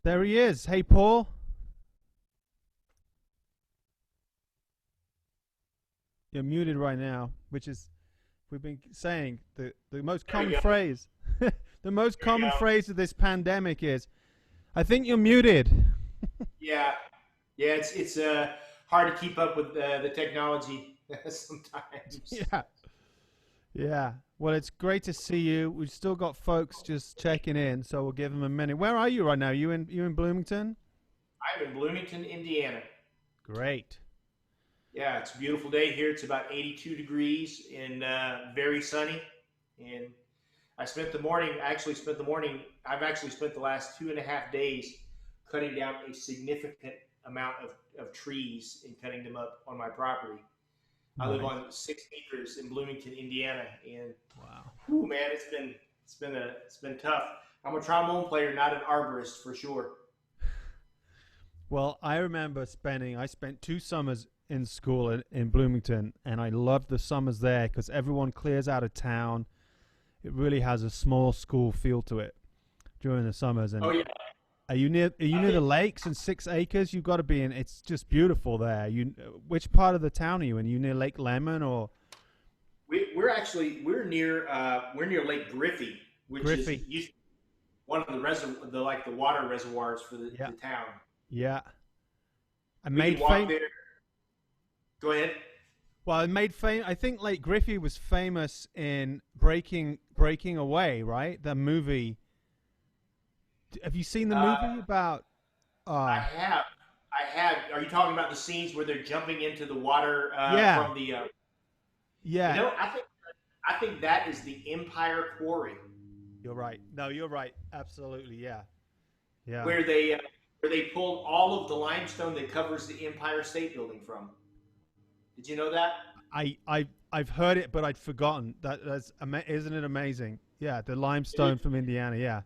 There he is. Hey, Paul. You're muted right now, which is we've been saying the most There we common go. phrase. The most There we common go. phrase of this pandemic is, "I think you're muted." Yeah, yeah. It's hard to keep up with the technology sometimes. Yeah, yeah. Well, it's great to see you. We've still got folks just checking in, so we'll give them a minute. Where are you right now? You in Bloomington? I'm in Bloomington, Indiana. Great. Yeah, it's a beautiful day here. It's about 82 degrees and very sunny. And I spent the morning. I actually spent the morning. I've actually spent the last 2.5 days cutting down a significant amount of trees and cutting them up on my property. I live Nice. on 6 acres in Bloomington, Indiana, and Wow. whew, man, it's been tough. I'm a trombone player, not an arborist for sure. Well, I remember I spent 2 summers in school in Bloomington, and I loved the summers there because everyone clears out of town. It really has a small school feel to it during the summers. Oh And yeah, are you near I, the lakes and 6 acres? You've got to be in. It's just beautiful there. Which part of the town are you in? Are you near Lake Lemon or we're near Lake Griffey, which is Griffey? one of the water reservoirs for Yeah, the town. yeah. I We can made walk fame. there. Go ahead. Well, I made fame. I think Lake Griffey was famous in breaking away. Right, the movie. Have you seen the Uh, movie about? I Uh have. I have. Are you talking about the scenes where they're jumping into the water yeah, from the? You yeah. know, I think that is the Empire Quarry, You're right. No, you're right. Absolutely. Yeah, yeah. where they uh, where they pulled all of the limestone that covers the Empire State Building from. Did you know that? I've heard it, but I'd forgotten. Isn't it amazing? Yeah, the It is. limestone from Indiana. Yeah.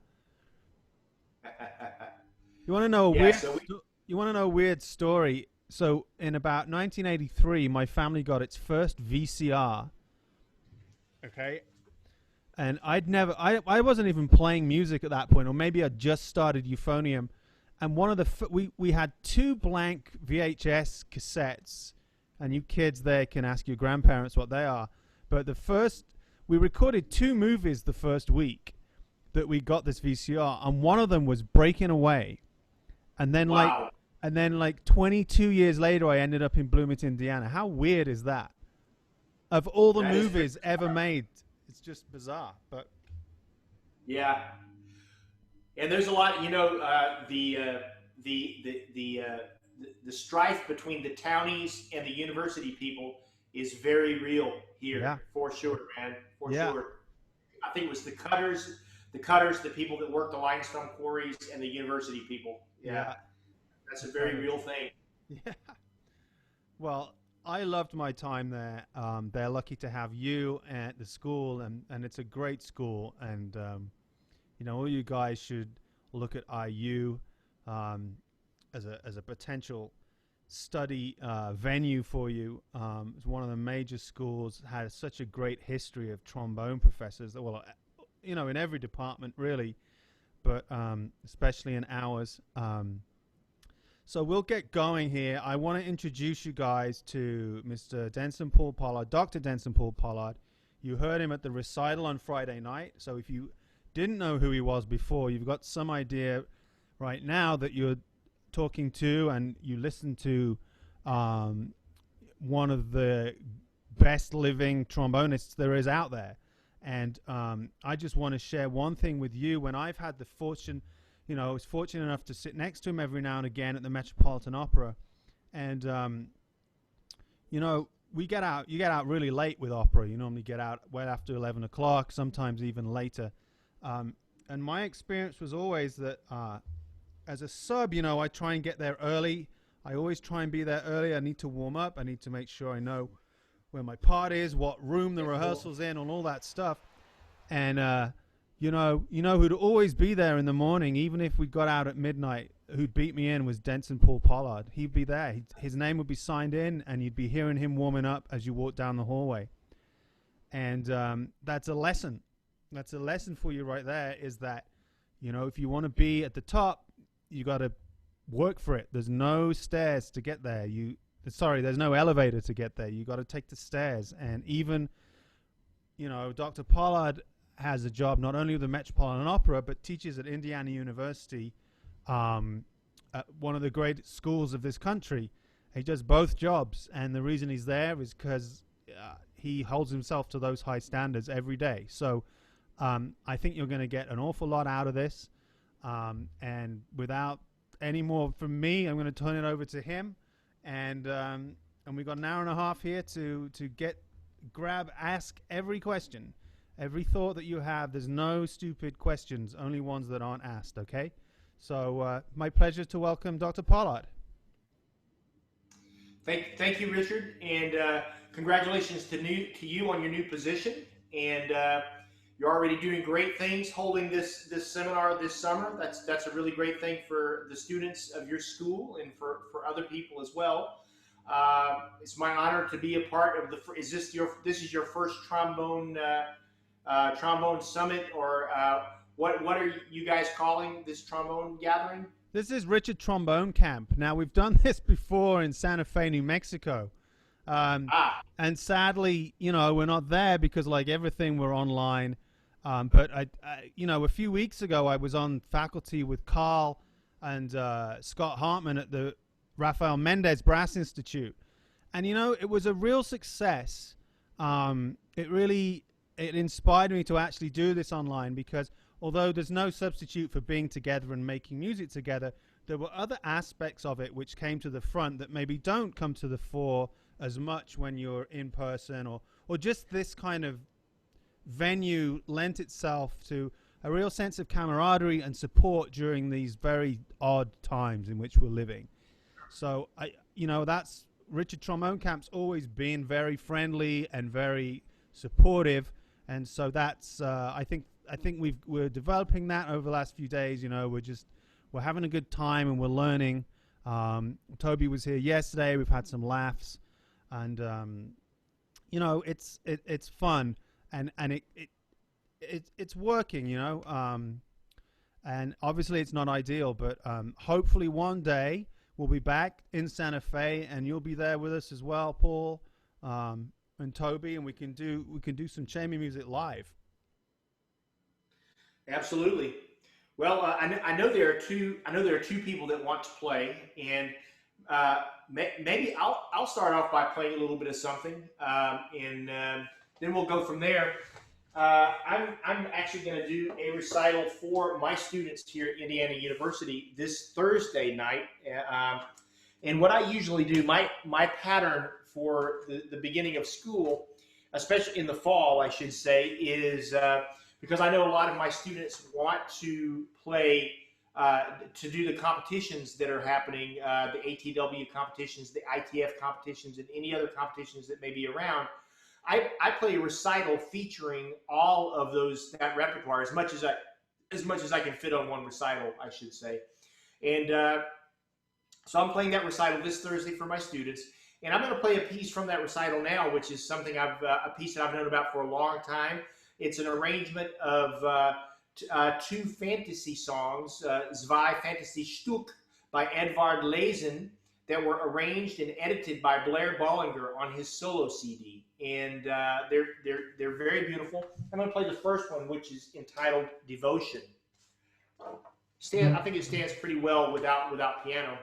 You want to know a Yeah. weird? So we. You want to know a weird story? So in about 1983, my family got its first VCR. Okay. And I wasn't even playing music at that point, or maybe I just started Euphonium. And one of we had two blank VHS cassettes, and you kids there can ask your grandparents what they are. But we recorded two movies the first week that we got this VCR, and one of them was Breaking Away. And then like Wow. and then like 22 years later, I ended up in Bloomington, Indiana. How weird is that? Of all the That is pretty movies ever bizarre. made, it's just bizarre. But Yeah. And there's a lot. The strife between the townies and the university people is very real here, yeah, for sure, man, for yeah, sure. I think it was the people that worked the limestone quarries, and the university people. Yeah, yeah, that's the a very cutters. real thing. Yeah. Well, I loved my time there. They're lucky to have you at the school, and it's a great school. And all you guys should look at IU um, as a potential study venue for you. It's one of the major schools. Has such a great history of trombone professors. Well, in every department really, but especially in ours. So we'll get going here. I want to introduce you guys to Mr. Denson Paul Pollard, Dr. Denson Paul Pollard. You heard him at the recital on Friday night. So if you didn't know who he was before, you've got some idea right now that you're talking to, and you listen to um, one of the best living trombonists there is out there. And I just want to share one thing with you. When I've had the fortune, I was fortunate enough to sit next to him every now and again at the Metropolitan Opera. And, you get out really late with opera. You normally get out well after 11 o'clock, sometimes even later. And my experience was always that as a sub, I try and get there early. I always try and be there early. I need to warm up. I need to make sure I know where my part is, what room the rehearsal's in, and all that stuff. And who'd always be there in the morning, even if we got out at midnight. Who'd beat me in was Denson Paul Pollard. He'd be there. His name would be signed in, and you'd be hearing him warming up as you walk down the hallway. And that's a lesson. That's a lesson for you right there. Is that if you want to be at the top, you got to work for it. There's no stairs to get there. There's no elevator to get there. You got to take the stairs. And even, Dr. Pollard has a job not only with the Metropolitan Opera, but teaches at Indiana University, at one of the great schools of this country. He does both jobs, and the reason he's there is because he holds himself to those high standards every day. So I think you're going to get an awful lot out of this. And without any more from me, I'm going to turn it over to him. And we've got an hour and a half here to ask every question, every thought that you have. There's no stupid questions, only ones that aren't asked, okay? So my pleasure to welcome Dr. Pollard. Thank you, Richard, and congratulations to you on your new position. And you're already doing great things holding this seminar this summer. That's a really great thing for the students of your school and for other people as well. It's my honor to be a part of this is your first trombone summit, or what are you guys calling this trombone gathering? This is Richard Trombone Camp. Now, we've done this before in Santa Fe, New Mexico. And sadly, we're not there because, like everything, we're online. But a few weeks ago, I was on faculty with Carl and Scott Hartman at the Rafael Mendez Brass Institute. And, it was a real success. It inspired me to actually do this online because although there's no substitute for being together and making music together, there were other aspects of it which came to the front that maybe don't come to the fore as much when you're in person, or just this kind of venue lent itself to a real sense of camaraderie and support during these very odd times in which we're living. So that's Richard Trombone Camp's always been very friendly and very supportive, and so that's I think we're developing that over the last few days. We're having a good time and we're learning. Toby was here yesterday. We've had some laughs, and it's fun, and it's working. And obviously it's not ideal, but hopefully one day we'll be back in Santa Fe, and you'll be there with us as well, Paul, and Toby, and we can do some chamber music live. Absolutely. Well, I know there are two people that want to play, and maybe I'll start off by playing a little bit of something, and then we'll go from there. I'm actually going to do a recital for my students here at Indiana University this Thursday night, and what I usually do, my pattern for the beginning of school, especially in the fall, I should say, is because I know a lot of my students want to play, to do the competitions that are happening, the ATW competitions, the ITF competitions, and any other competitions that may be around. I play a recital featuring all of that repertoire as much as I can fit on one recital, I should say. And so I'm playing that recital this Thursday for my students, and I'm going to play a piece from that recital now, which is something a piece that I've known about for a long time. It's an arrangement of two fantasy songs, Zwei Fantasy-Stück by Edvard Leysen, that were arranged and edited by Blair Bollinger on his solo CD, and they're very beautiful. I'm going to play the first one, which is entitled Devotion. I think it stands pretty well without piano.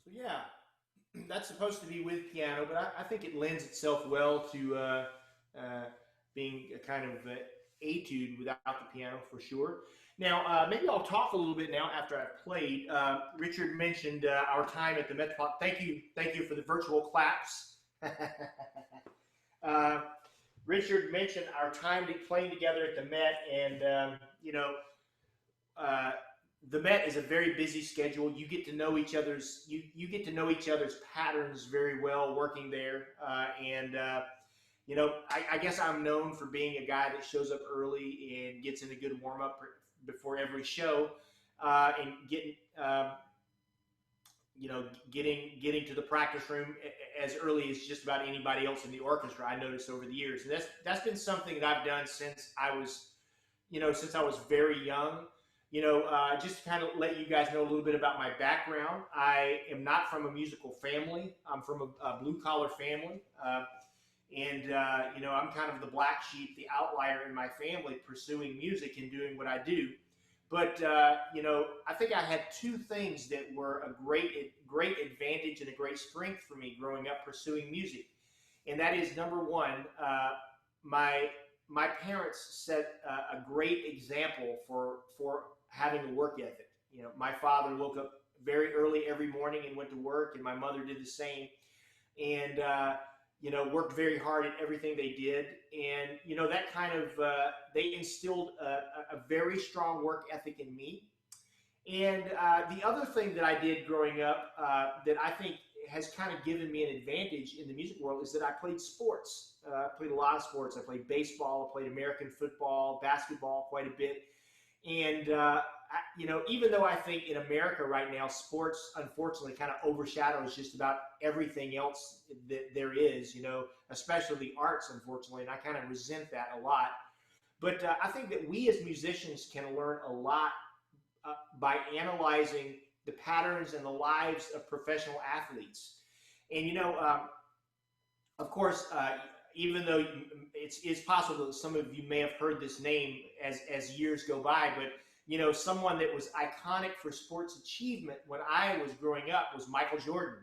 So yeah, that's supposed to be with piano, but I think it lends itself well to uh, being a kind of etude without the piano for sure. Now, maybe I'll talk a little bit now after I've played. Richard mentioned our time at the Metropolitan. Thank you for the virtual claps. uh, Richard mentioned our time playing together at the Met, and uh, the Met is a very busy schedule. You get to know each other's you get to know each other's patterns very well working there, and I guess I'm known for being a guy that shows up early and gets in a good warm up before every show, and getting to the practice room as early as just about anybody else in the orchestra. I noticed over the years, and that's been something that I've done since I was very young. Just to kind of let you guys know a little bit about my background. I am not from a musical family. I'm from a blue collar family. I'm kind of the black sheep, the outlier in my family, pursuing music and doing what I do. But I think I had two things that were a great advantage and a great strength for me growing up pursuing music, and that is number one, my my parents set a great example for having a work ethic. My father woke up very early every morning and went to work, and my mother did the same, and worked very hard at everything they did. And that kind of they instilled a very strong work ethic in me. And the other thing that I did growing up that I think has kind of given me an advantage in the music world is that I played sports. I played a lot of sports. I played baseball, I played American football, basketball quite a bit. And even though I think in America right now, sports unfortunately kind of overshadows just about everything else that there is, especially the arts, unfortunately, and I kind of resent that a lot. But I think that we as musicians can learn a lot by analyzing the patterns and the lives of professional athletes. And of course, even though it's possible that some of you may have heard this name as years go by, but someone that was iconic for sports achievement when I was growing up was Michael Jordan.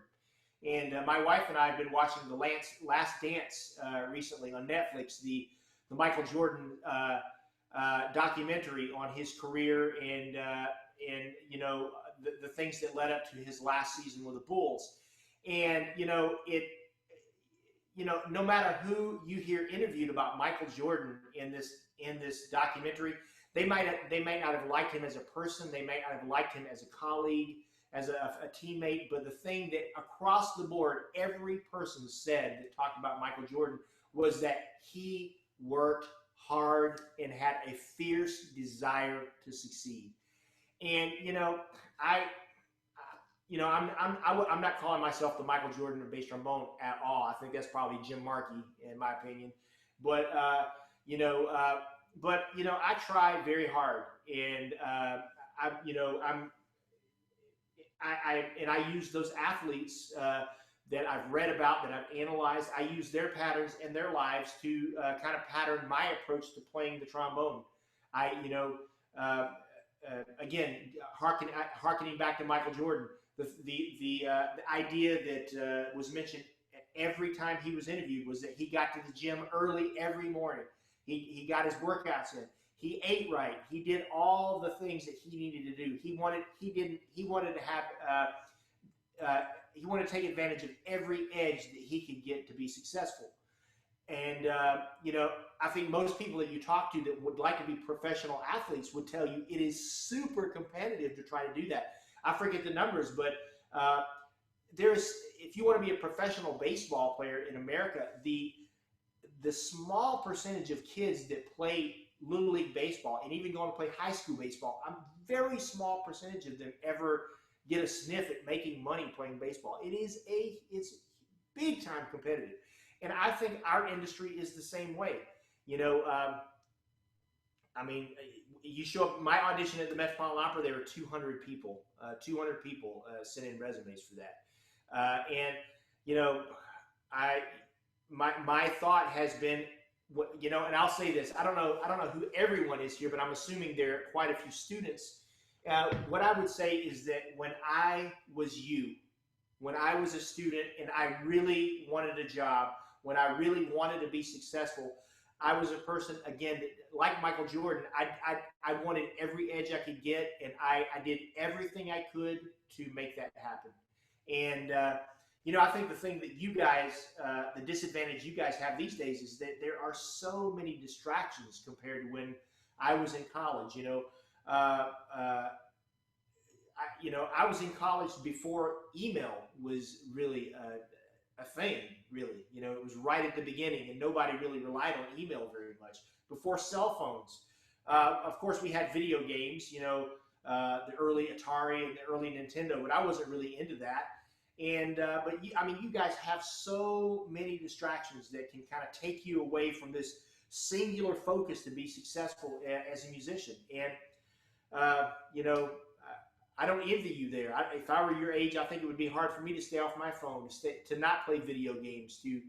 And my wife and I have been watching the Last Dance recently on Netflix, the Michael Jordan documentary on his career and the things that led up to his last season with the Bulls. And no matter who you hear interviewed about Michael Jordan in this documentary, they might not have liked him as a person, they might not have liked him as a colleague, as a teammate, but the thing that across the board every person said that talked about Michael Jordan was that he worked hard, and had a fierce desire to succeed. And I I'm not calling myself the Michael Jordan of bass trombone at all. I think that's probably Jim Markey, in my opinion. But you know, uh, I try very hard, and I use those athletes that I've read about, that I've analyzed. I use their patterns in their lives to kind of pattern my approach to playing the trombone. I, again, harkening back to Michael Jordan, the idea that was mentioned every time he was interviewed was that he got to the gym early every morning. He got his workouts in. He ate right. He did all the things that he needed to do. He wanted to have he wanted to take advantage of every edge that he could get to be successful. And I think most people that you talk to that would like to be professional athletes would tell you it is super competitive to try to do that. I forget the numbers, but if you want to be a professional baseball player in America, the small percentage of kids that play Little League baseball and even go on to play high school baseball, a very small percentage of them ever get a sniff at making money playing baseball. It's big time competitive. And I think our industry is the same way. You show up, my audition at the Metropolitan Opera, there were 200 people. 200 people sent in resumes for that. My thought has been, and I'll say this, I don't know who everyone is here, but I'm assuming there are quite a few students. What I would say is that when I was a student and I really wanted a job, when I really wanted to be successful, I was a person, again, like Michael Jordan. I wanted every edge I could get, and I did everything I could to make that happen. And I think the thing that you guys, the disadvantage you guys have these days is that there are so many distractions compared to when I was in college. I was in college before email was really a thing, really. It was right at the beginning, and nobody really relied on email very much. Before cell phones, of course, we had video games, the early Atari and the early Nintendo, but I wasn't really into that. And but you guys have so many distractions that can kind of take you away from this singular focus to be successful as a musician. And I don't envy you there. If I were your age, I think it would be hard for me to stay off my phone, to not play video games, to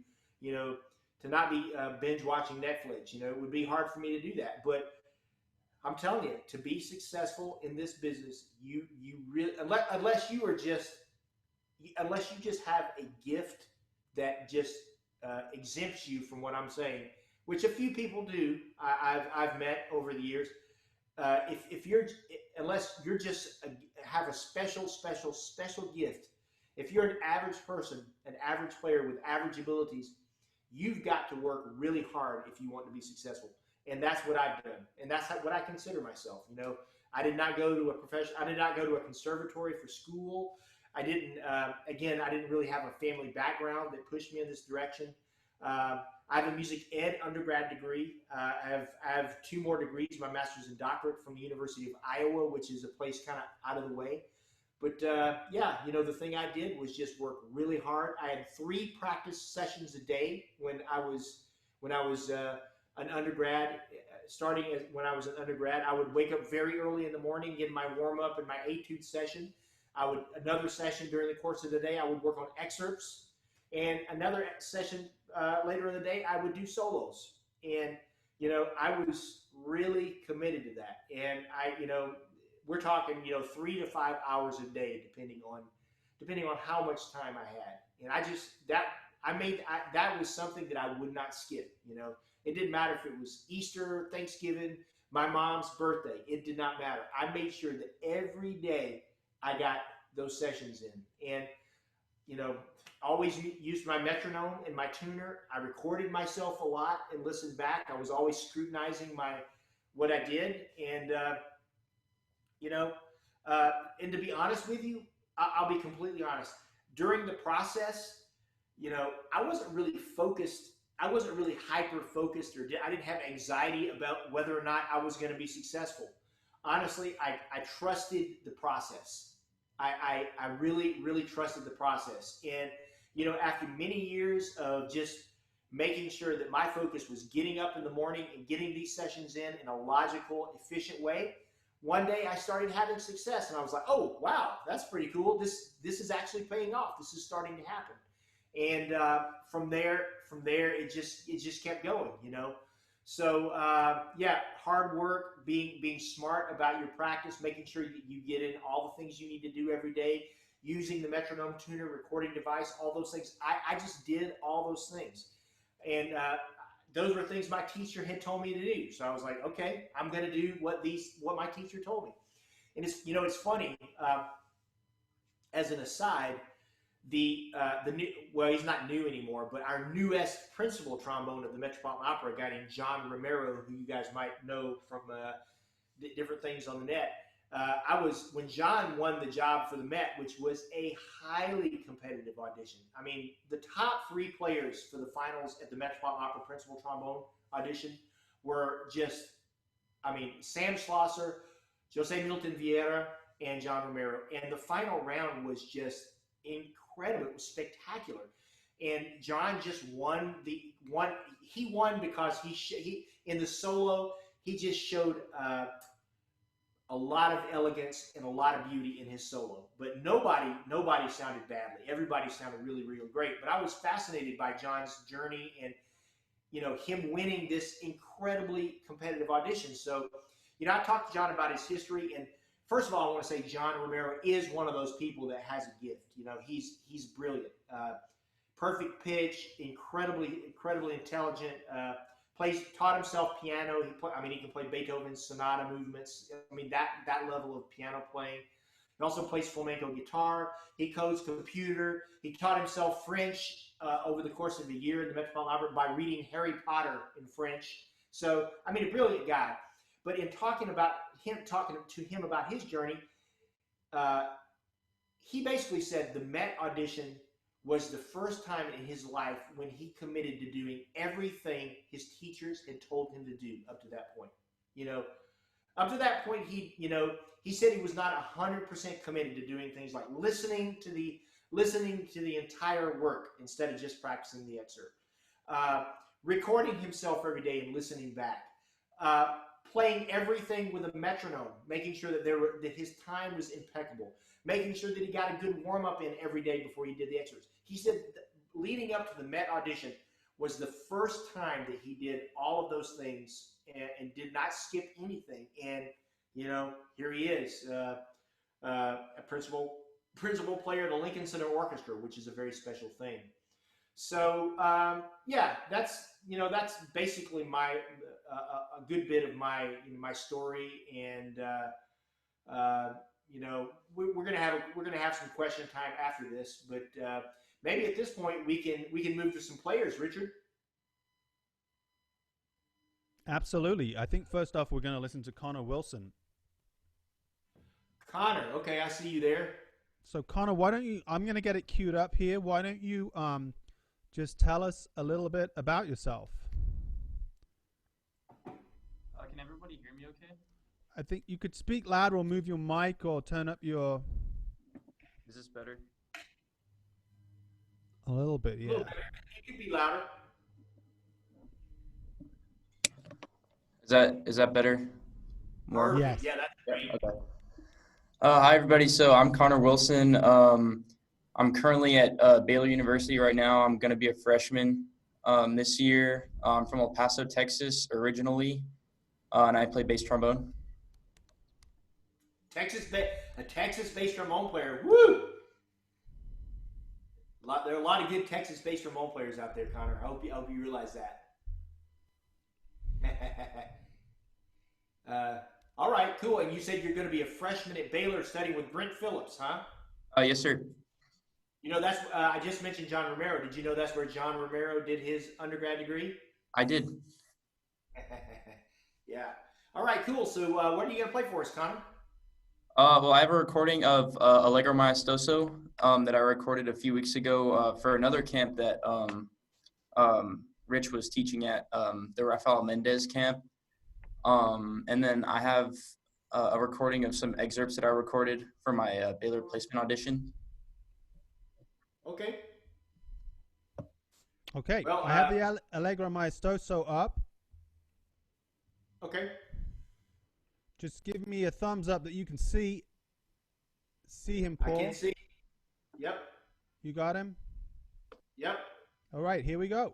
not be binge watching Netflix. It would be hard for me to do that. But I'm telling you, to be successful in this business, you really, unless you just have a gift that just exempts you from what I'm saying, which a few people do. I've met over the years. Unless you're just have a special gift, if you're an average person, an average player with average abilities, you've got to work really hard if you want to be successful. And that's what I've done, and that's what I consider myself. I did not go to I did not go to a conservatory for school. I didn't really have a family background that pushed me in this direction. I have a music ed undergrad degree. I have 2 more degrees, my master's and doctorate from the University of Iowa, which is a place kind of out of the way. But the thing I did was just work really hard. I had 3 practice sessions a day when I was an undergrad. When I was an undergrad, I would wake up very early in the morning, get my warm up and my etude session. Another session during the course of the day, I would work on excerpts, and another session later in the day, I would do solos. And I was really committed to that. And we're talking 3 to 5 hours a day, depending on how much time I had. And that was something that I would not skip. It didn't matter if it was Easter, Thanksgiving, my mom's birthday. It did not matter. I made sure that every day I got those sessions in. And always used my metronome and my tuner. I recorded myself a lot and listened back. I was always scrutinizing what I did. And and to be honest with you, I'll be completely honest. During the process, I wasn't really focused. I wasn't really hyper focused, or I didn't have anxiety about whether or not I was going to be successful. Honestly, I trusted the process. I really, really trusted the process. And, after many years of just making sure that my focus was getting up in the morning and getting these sessions in a logical, efficient way, one day I started having success, and I was like, "Oh, wow, that's pretty cool. This is actually paying off. This is starting to happen." And from there, it just kept going, So yeah, hard work, being smart about your practice, making sure that you get in all the things you need to do every day, using the metronome tuner, recording device, all those things. I just did all those things, and those were things my teacher had told me to do. So I was like, okay, I'm going to do what my teacher told me. And it's funny. As an aside, the new, well, he's not new anymore, but our newest principal trombone at the Metropolitan Opera, a guy named John Romero, who you guys might know from different things on the net. When John won the job for the Met, which was a highly competitive audition. I mean, the top 3 players for the finals at the Metropolitan Opera principal trombone audition were just, Sam Schlosser, Jose Milton Vieira, and John Romero. And the final round was just incredible. It was spectacular. And John just won. He won because he in the solo, he just showed a lot of elegance and a lot of beauty in his solo. But nobody sounded badly. Everybody sounded really, really great. But I was fascinated by John's journey and, him winning this incredibly competitive audition. So, I talked to John about his history. And first of all, I want to say John Romero is one of those people that has a gift. He's brilliant. Perfect pitch, incredibly intelligent, taught himself piano. He can play Beethoven's sonata movements. That level of piano playing. He also plays flamenco guitar. He codes computer. He taught himself French over the course of a year in the Metropolitan Opera by reading Harry Potter in French. So, a brilliant guy. But in talking to him about his journey, he basically said the Met audition was the first time in his life when he committed to doing everything his teachers had told him to do up to that point. Up to that point, he said he was not 100% committed to doing things like listening to the entire work instead of just practicing the excerpt, recording himself every day and listening back, playing everything with a metronome, making sure that his time was impeccable, making sure that he got a good warm-up in every day before he did the excerpts. He said leading up to the Met audition was the first time that he did all of those things and did not skip anything. And, here he is, a principal player of the Lincoln Center Orchestra, which is a very special thing. So, yeah, that's basically a good bit of my story. And, we're gonna have some question time after this, but maybe at this point we can move to some players. Richard. Absolutely. I think first off we're going to listen to Connor Wilson. Connor, okay, I see you there. So Connor, why don't you? I'm going to get it queued up here. Why don't you just tell us a little bit about yourself? Can everybody hear me okay? I think you could speak louder or move your mic or turn up your... Is this better? A little bit, yeah. You could be louder. Is that better? More? Yes. Yeah, that's great. Okay. Hi everybody. So I'm Connor Wilson. I'm currently at Baylor University right now. I'm going to be a freshman this year. I'm from El Paso, Texas originally, and I play bass trombone. A Texas-based trombone player. Woo! There are a lot of good Texas-based trombone players out there, Connor. I hope you realize that. All right, cool. And you said you're going to be a freshman at Baylor studying with Brent Phillips, huh? Yes, sir. That's I just mentioned John Romero. Did you know that's where John Romero did his undergrad degree? I did. Yeah. All right, cool. So what are you going to play for us, Connor? Well, I have a recording of Allegro Maestoso that I recorded a few weeks ago for another camp that Rich was teaching at the Rafael Mendez camp. And then I have a recording of some excerpts that I recorded for my Baylor placement audition. Okay. Okay, Well, I have the Allegro Maestoso up. okay. Just give me a thumbs up that you can see him, Paul. I can see. Yep. You got him? Yep. All right, here we go.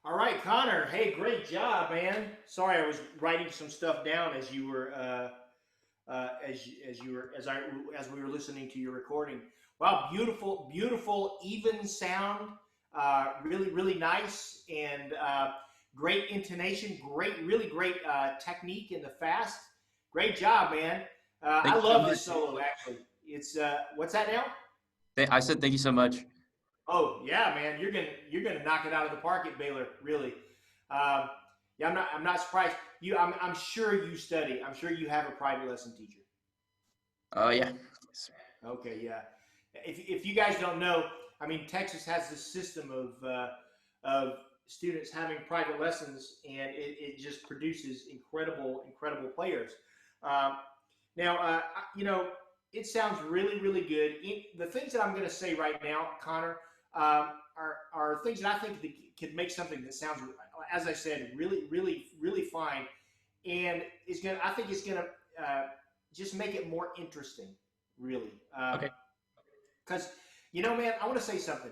All right, Connor. Hey, great job, man. Sorry, I was writing some stuff down as you were as you were as we were listening to your recording. Wow, beautiful, beautiful, even sound. Really, really nice and great intonation. Really great technique in the fast. Great job, man. I Thank you so love much. this solo. Actually, it's what's that now? I said thank you so much. Oh yeah, man, you're gonna knock it out of the park at Baylor, really. Um, yeah, I'm not surprised. I'm sure you study. I'm sure you have a private lesson teacher. Yeah. Okay, yeah. If you guys don't know, I mean, Texas has this system of students having private lessons, and it just produces incredible players. Um, now, you know, it sounds really good. The things that I'm going to say right now, Connor, are things that I think that could make something that sounds, as I said, really fine, and I think it's gonna just make it more interesting, really. Okay. Because you know, man, I want to say something.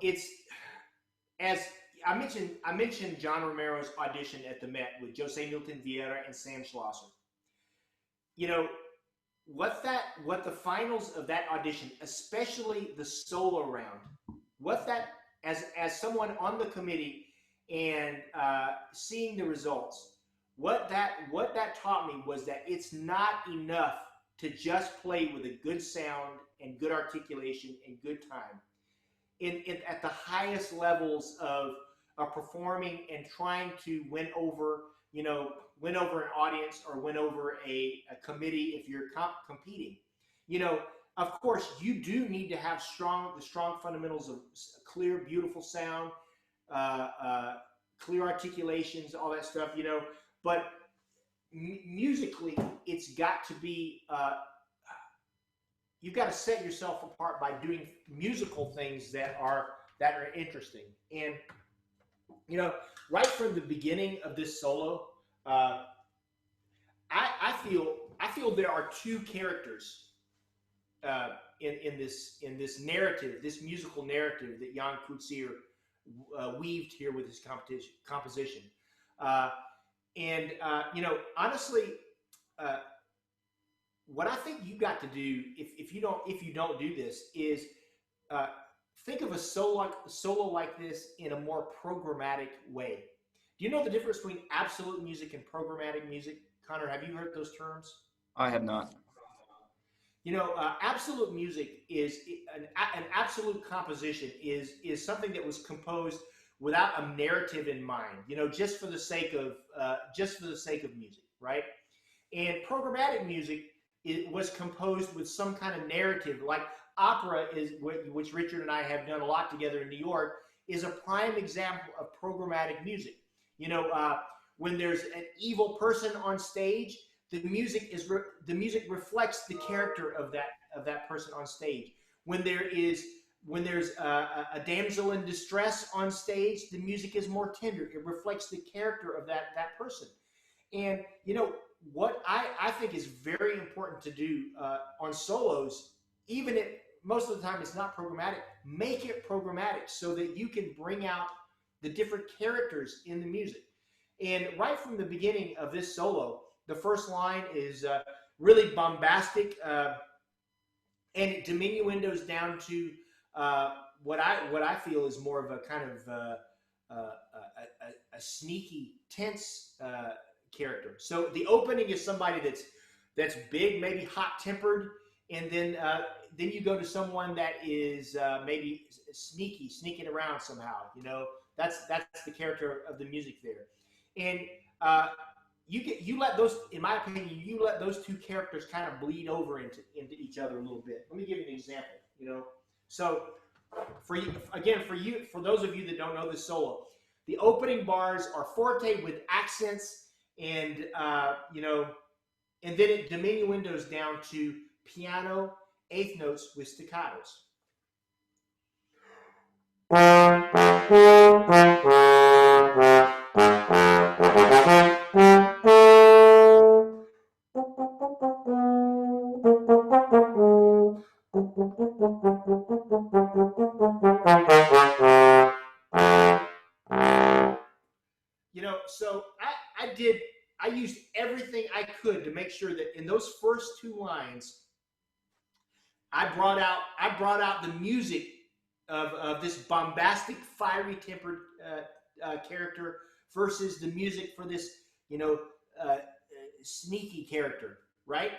It's as I mentioned John Romero's audition at the Met with Jose Milton Vieira and Sam Schlosser. You know, what the finals of that audition, especially the solo round, what that as someone on the committee and seeing the results, what that taught me was that it's not enough to just play with a good sound and good articulation and good time. At the highest levels of performing and trying to win over an audience or win over a committee if you're competing. You know, of course, you do need to have the strong fundamentals of clear, beautiful sound, clear articulations, all that stuff. You know, but musically, it's got to be you've got to set yourself apart by doing musical things that are interesting. And you know, right from the beginning of this solo, uh, I feel there are two characters in this narrative, this musical narrative that Jan Coetzee weaved here with his composition. You know, honestly, what I think you got to do if you don't do this is uh, think of a solo like this in a more programmatic way. Do you know the difference between absolute music and programmatic music? Connor, have you heard those terms? I have not. You know, absolute music is an absolute composition is something that was composed without a narrative in mind. You know, just for the sake of music, right? And programmatic music was composed with some kind of narrative, like opera is, which Richard and I have done a lot together in New York, is a prime example of programmatic music. You know, when there's an evil person on stage, the music reflects the character of that person on stage. When there's a damsel in distress on stage, the music is more tender. It reflects the character of that person. And you know what I think is very important to do on solos, even if most of the time it's not programmatic, make it programmatic so that you can bring out the different characters in the music. And right from the beginning of this solo, the first line is really bombastic, and it diminuendos down to what I feel is more of a kind of a sneaky, tense character. So the opening is somebody that's big, maybe hot-tempered, and then you go to someone that is maybe sneaking around somehow. You know, that's the character of the music there, and you let those, in my opinion, you let those two characters kind of bleed over into each other a little bit. Let me give you an example. You know, so for those of you that don't know this solo, the opening bars are forte with accents, and you know, and then it diminuendos down to piano eighth notes with staccatos. You know, so I used everything I could to make sure that in those first two lines, I brought out the music of this bombastic, fiery tempered character versus the music for this, you know, sneaky character, right?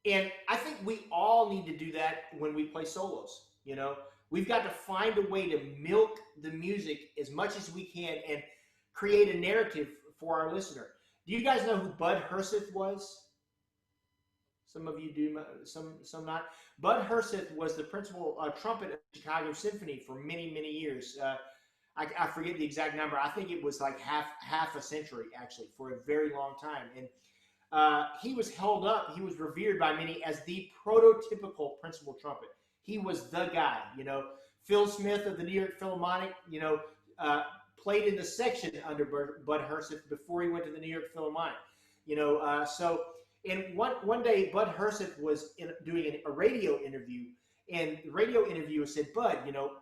And I think we all need to do that when we play solos. You know, we've got to find a way to milk the music as much as we can and create a narrative for our listener. Do you guys know who Bud Herseth was? Some of you do, some not. Bud Herseth was the principal trumpet of the Chicago Symphony for many, many years. I forget the exact number. I think it was like half a century, actually, for a very long time. And he was held up. He was revered by many as the prototypical principal trumpet. He was the guy. You know, Phil Smith of the New York Philharmonic, you know, played in the section under Bud Herseth before he went to the New York Philharmonic. You know, and one day Bud Herseth was doing a radio interview, and the radio interviewer said, "Bud, you know,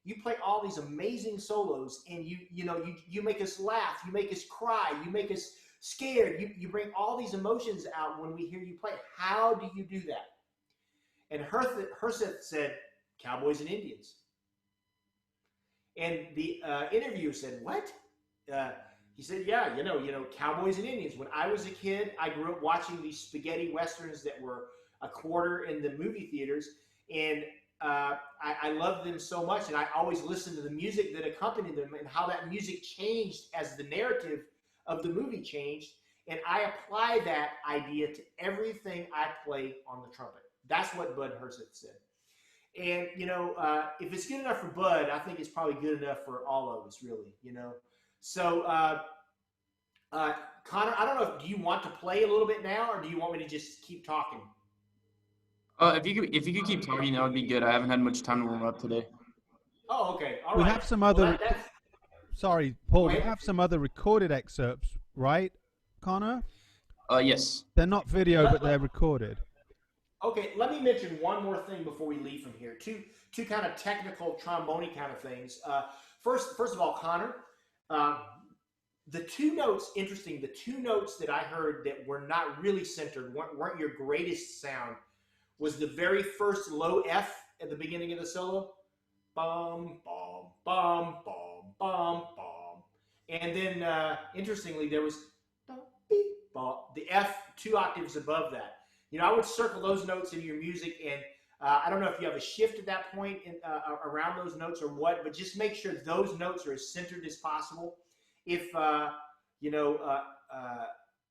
you play all these amazing solos, and you make us laugh, you make us cry, you make us scared. You bring all these emotions out when we hear you play. How do you do that?" And Herseth said, "Cowboys and Indians." And the interviewer said, "What?" He said, "Yeah, you know, Cowboys and Indians. When I was a kid, I grew up watching these spaghetti westerns that were a quarter in the movie theaters, and I loved them so much, and I always listened to the music that accompanied them and how that music changed as the narrative of the movie changed, and I apply that idea to everything I play on the trumpet." That's what Bud Herseth said. And, you know, if it's good enough for Bud, I think it's probably good enough for all of us, really, you know. So, Connor, I don't know, do you want to play a little bit now, or do you want me to just keep talking? If you could keep talking, that would be good. I haven't had much time to warm up today. Oh, okay. All We right. have some Well, other. that's Sorry, go Paul. We ahead. have some other recorded excerpts, right, Connor? Yes. They're not video, but Let, they're recorded. okay, let me mention one more thing before we leave from here. Two kind of technical trombone kind of things. First of all, Connor, uh, the two notes, interesting, the two notes that I heard that were not really centered, weren't your greatest sound, was the very first low F at the beginning of the solo. Bum, bum, bum, bum, bum, bum. And then, interestingly, there was the F 2 octaves above that. I would circle those notes in your music, and I don't know if you have a shift at that point around those notes or what, but just make sure those notes are as centered as possible. If you know,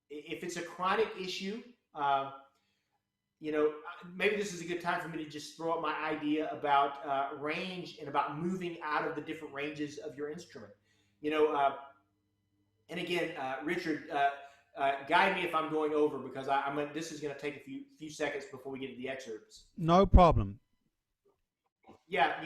if it's a chronic issue, maybe this is a good time for me to just throw up my idea about range and about moving out of the different ranges of your instrument. And again, Richard, guide me if I'm going over, because this is going to take a few seconds before we get to the excerpts. No problem. Yeah,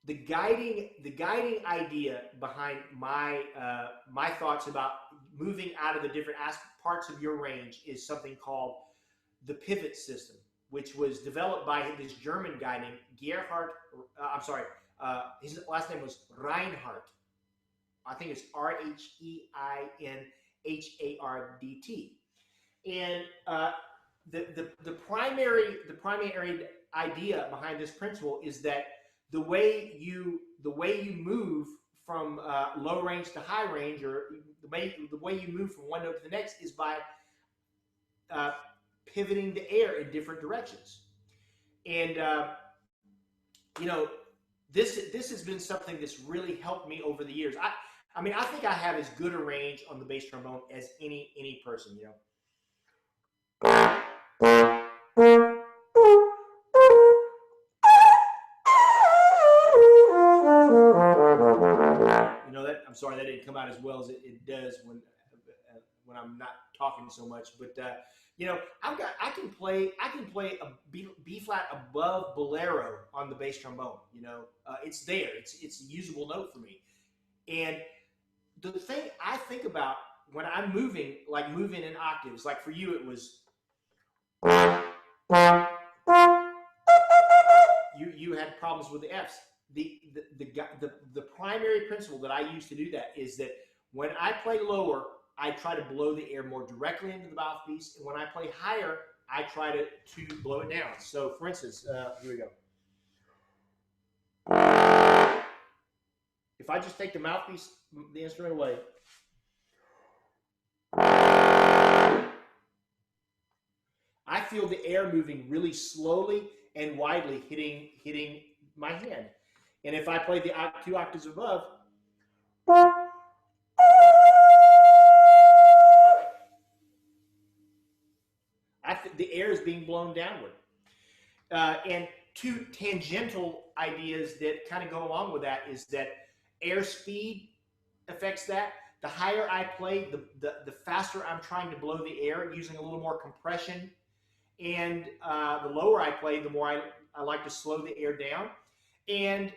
the guiding idea behind my thoughts about moving out of the different parts of your range is something called the pivot system, which was developed by this German guy named Gerhard. His last name was Reinhardt. I think it's Reinhardt. And the primary idea behind this principle is that the way you move from low range to high range, or the way you move from one note to the next, is by pivoting the air in different directions. And this has been something that's really helped me over the years. I mean, I think I have as good a range on the bass trombone as any person. I'm sorry that didn't come out as well as it does when I'm not talking so much. But I can play a B flat above bolero on the bass trombone. It's there. It's a usable note for me. And the thing I think about when I'm moving in octaves, like for you, it was you had problems with the Fs. The primary principle that I use to do that is that when I play lower, I try to blow the air more directly into the mouthpiece, and when I play higher, I try to blow it down. So, for instance, here we go. If I just take the mouthpiece, the instrument away, I feel the air moving really slowly and widely hitting my hand. And if I play the 2 octaves above, the air is being blown downward. And two tangential ideas that kind of go along with that is that air speed affects that. The higher I play, the faster I'm trying to blow the air, using a little more compression. And the lower I play, the more I like to slow the air down. And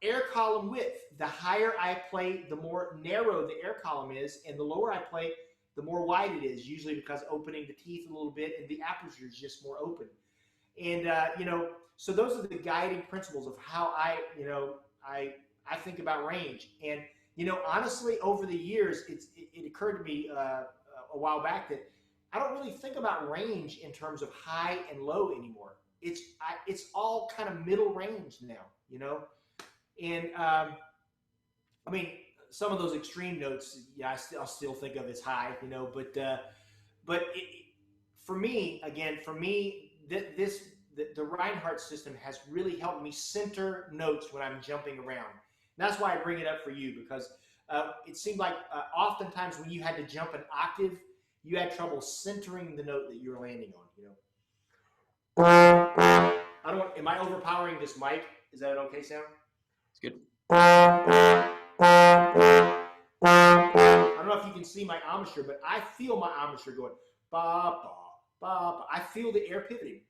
air column width, the higher I play, the more narrow the air column is, and the lower I play, the more wide it is, usually because opening the teeth a little bit and the aperture is just more open. And so those are the guiding principles of how I think about range. And honestly, over the years, it occurred to me a while back that I don't really think about range in terms of high and low anymore. It's all kind of middle range now, and I mean, some of those extreme notes, yeah, I'll still think of as high, but for me, the Reinhardt system has really helped me center notes when I'm jumping around. And that's why I bring it up for you, because it seemed like oftentimes when you had to jump an octave, you had trouble centering the note that you were landing on. Am I overpowering this mic? Is that an okay sound? It's good. I don't know know if you can see my embouchure, but I feel my embouchure going ba ba ba ba. I feel the air pivoting.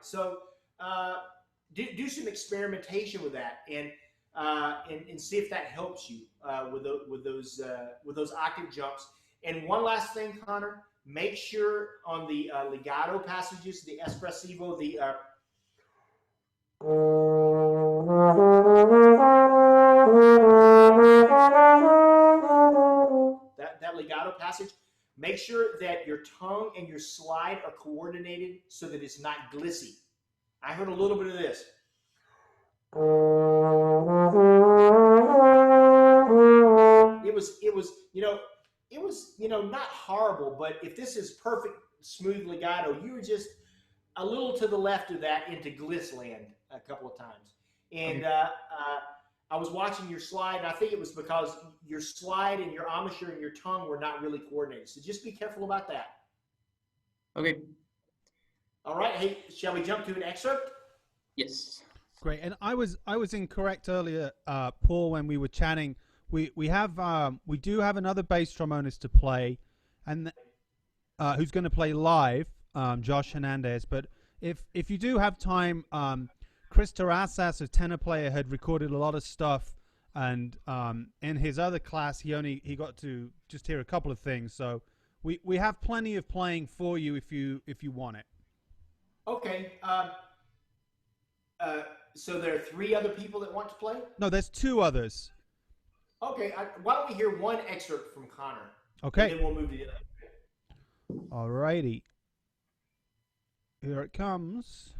So do some experimentation with that, and see if that helps you with those octave jumps. And one last thing, Connor, make sure on the legato passages, the espressivo, that legato passage, make sure that your tongue and your slide are coordinated so that it's not glissy. I heard a little bit of this. It was not horrible, but if this is perfect smooth legato, you were just a little to the left of that into gliss land a couple of times. And I was watching your slide, and I think it was because your slide and your embouchure and your tongue were not really coordinated. So just be careful about that. Okay. All right. Hey, shall we jump to an excerpt? Yes. Great. And I was incorrect earlier, Paul, when we were chatting. We do have another bass trombonist to play, and who's going to play live, Josh Hernandez. But if you do have time, Chris Terrazas, a tenor player, had recorded a lot of stuff, and in his other class, he got to just hear a couple of things. So we have plenty of playing for you if you want it. Okay. So there are 3 other people that want to play? No, there's 2 others. Okay. Why don't we hear one excerpt from Connor? Okay. And then we'll move to the other. All righty. Here it comes.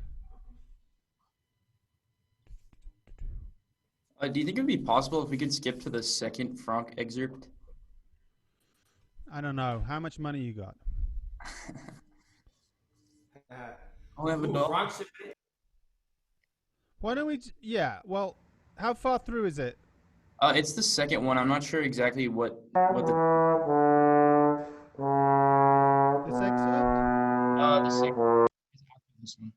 Do you think it would be possible if we could skip to the second Franck excerpt? I don't know. How much money you got? I'll have a dollar. Why don't we? Yeah. Well, how far through is it? It's the second one. I'm not sure exactly what the. This excerpt? The second is after this one.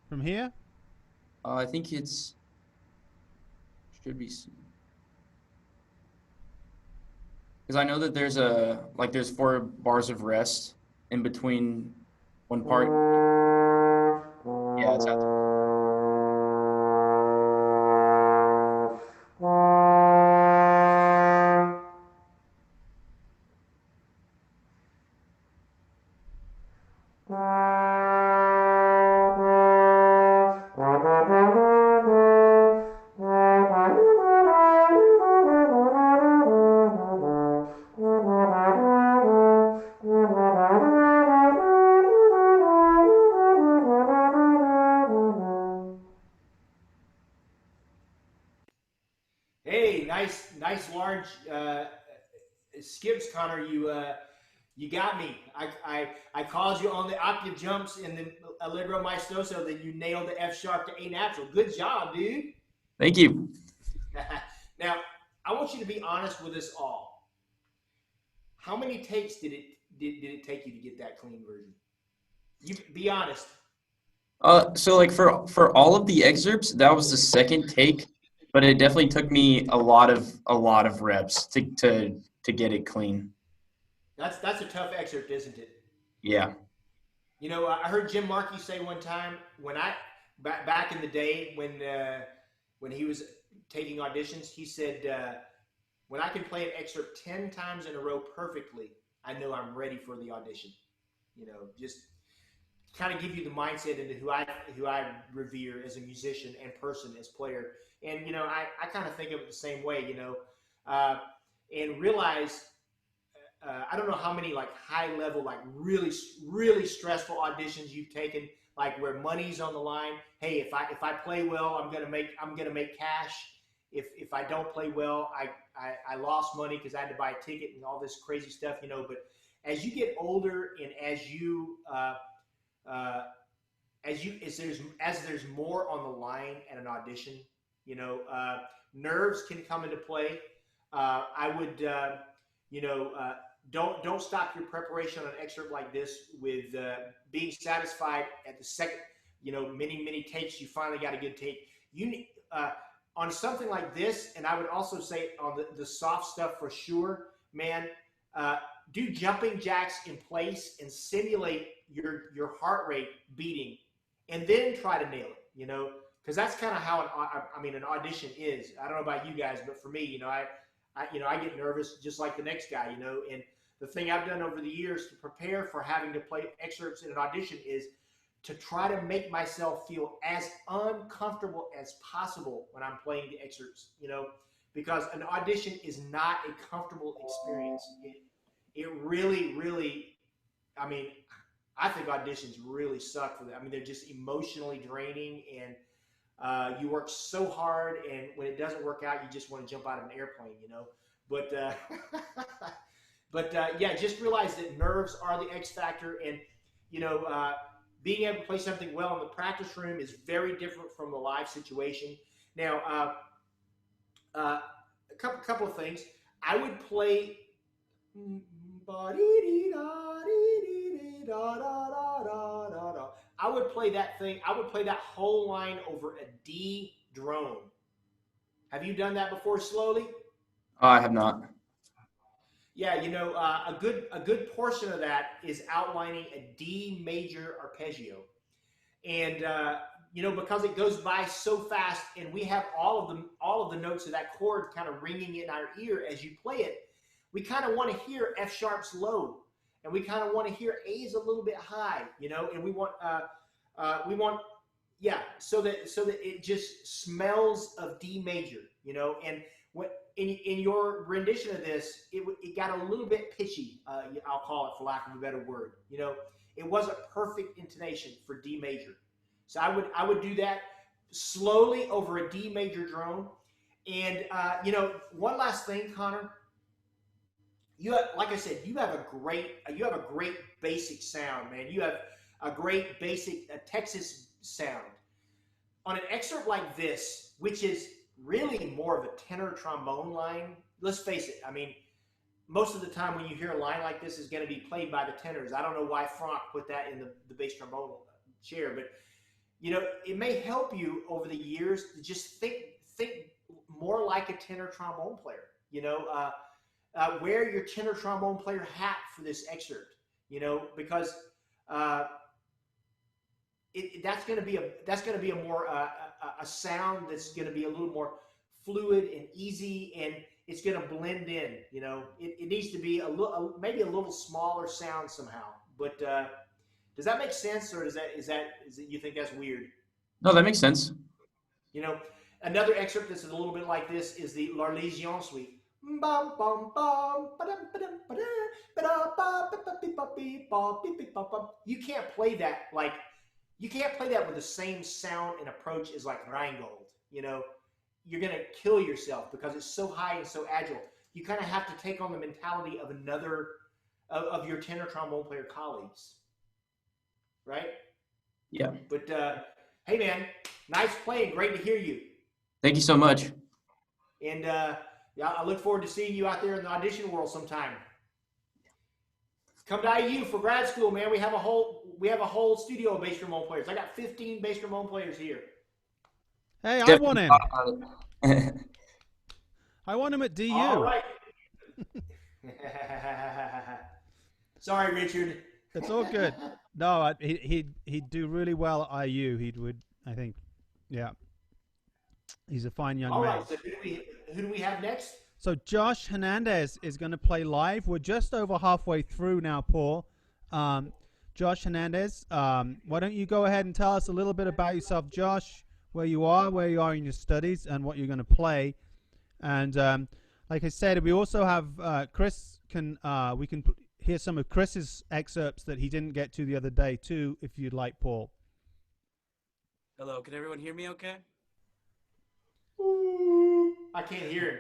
From here? I think should be. Because I know that there's 4 bars of rest in between one part. Yeah, it's after. Hey, nice large skips, Connor. You got me. I called you on the octave jumps in the Allegro Maestoso, that you nailed the F sharp to A natural. Good job, dude. Thank you. Now, I want you to be honest with us all. How many takes did it take you to get that clean version? You be honest. So like for all of the excerpts, that was the second take, but it definitely took me a lot of reps to get it clean. That's a tough excerpt, isn't it? Yeah. I heard Jim Markey say one time when back in the day when he was taking auditions, he said, when I can play an excerpt 10 times in a row perfectly, I know I'm ready for the audition. Just kind of give you the mindset into who I revere as a musician and person, as player. And, I kind of think of it the same way, and realize, I don't know how many like high level, like really, really stressful auditions you've taken, like where money's on the line. Hey, if I play well, I'm going to make cash. If I don't play well, I lost money because I had to buy a ticket and all this crazy stuff, but as you get older and as there's more on the line at an audition, nerves can come into play. I would, don't stop your preparation on an excerpt like this with being satisfied at the second, many takes. You finally got a good take. You on something like this, and I would also say on the soft stuff for sure, man. Do jumping jacks in place and simulate your heart rate beating, and then try to nail it. Because that's kind of how an audition is. I don't know about you guys, but for me, I get nervous just like the next guy, and the thing I've done over the years to prepare for having to play excerpts in an audition is to try to make myself feel as uncomfortable as possible when I'm playing the excerpts, because an audition is not a comfortable experience. It really, really, I think auditions really suck for them. They're just emotionally draining, and you work so hard, and when it doesn't work out, you just want to jump out of an airplane, But, yeah, just realize that nerves are the X factor, and being able to play something well in the practice room is very different from the live situation. Now, a couple of things. I would play. I would play that thing. I would play that whole line over a D drone. Have you done that before slowly? I have not. Yeah, a good portion of that is outlining a D major arpeggio, and because it goes by so fast, and we have all of the notes of that chord kind of ringing in our ear as you play it. We kind of want to hear F sharps low, and we kind of want to hear A's a little bit high, and we want so that it just smells of D major, and what in your rendition of this, it got a little bit pitchy, I'll call it, for lack of a better word. It wasn't perfect intonation for D major, so I would do that slowly over a D major drone, and one last thing, Connor. Like I said, you have a great basic sound, man. You have a great basic Texas sound. On an excerpt like this, which is really more of a tenor trombone line, let's face it. Most of the time when you hear a line like this is going to be played by the tenors. I don't know why Franck put that in the bass trombone chair, but it may help you over the years to just think more like a tenor trombone player. Wear your tenor trombone player hat for this excerpt, because that's going to be a more a sound that's going to be a little more fluid and easy, and it's going to blend in. It needs to be maybe a little smaller sound somehow. But does that make sense, or is that you think that's weird? No, that makes sense. Another excerpt that's a little bit like this is the L'Arlésienne suite. You can't play that with the same sound and approach as like Rheingold. You're gonna kill yourself because it's so high and so agile. You kind of have to take on the mentality of another of your tenor trombone player colleagues, right? Yeah. But hey, man, nice playing. Great to hear you. Thank you so much. And yeah, I look forward to seeing you out there in the audition world sometime. Come to IU for grad school, man. We have a whole studio of bass trombone players. I got 15 bass trombone players here. Hey, I want him. I want him at DU. All right. Sorry, Richard. It's all good. No, he'd do really well at IU. I think. Yeah. He's a fine young man. All right, so who do we have next? So Josh Hernandez is going to play live. We're just over halfway through now, Paul. Josh Hernandez, why don't you go ahead and tell us a little bit about yourself, Josh, where you are in your studies, and what you're going to play. And like I said, we also have Chris. We can hear some of Chris's excerpts that he didn't get to the other day too, if you'd like, Paul. Hello, can everyone hear me okay? I can't hear him.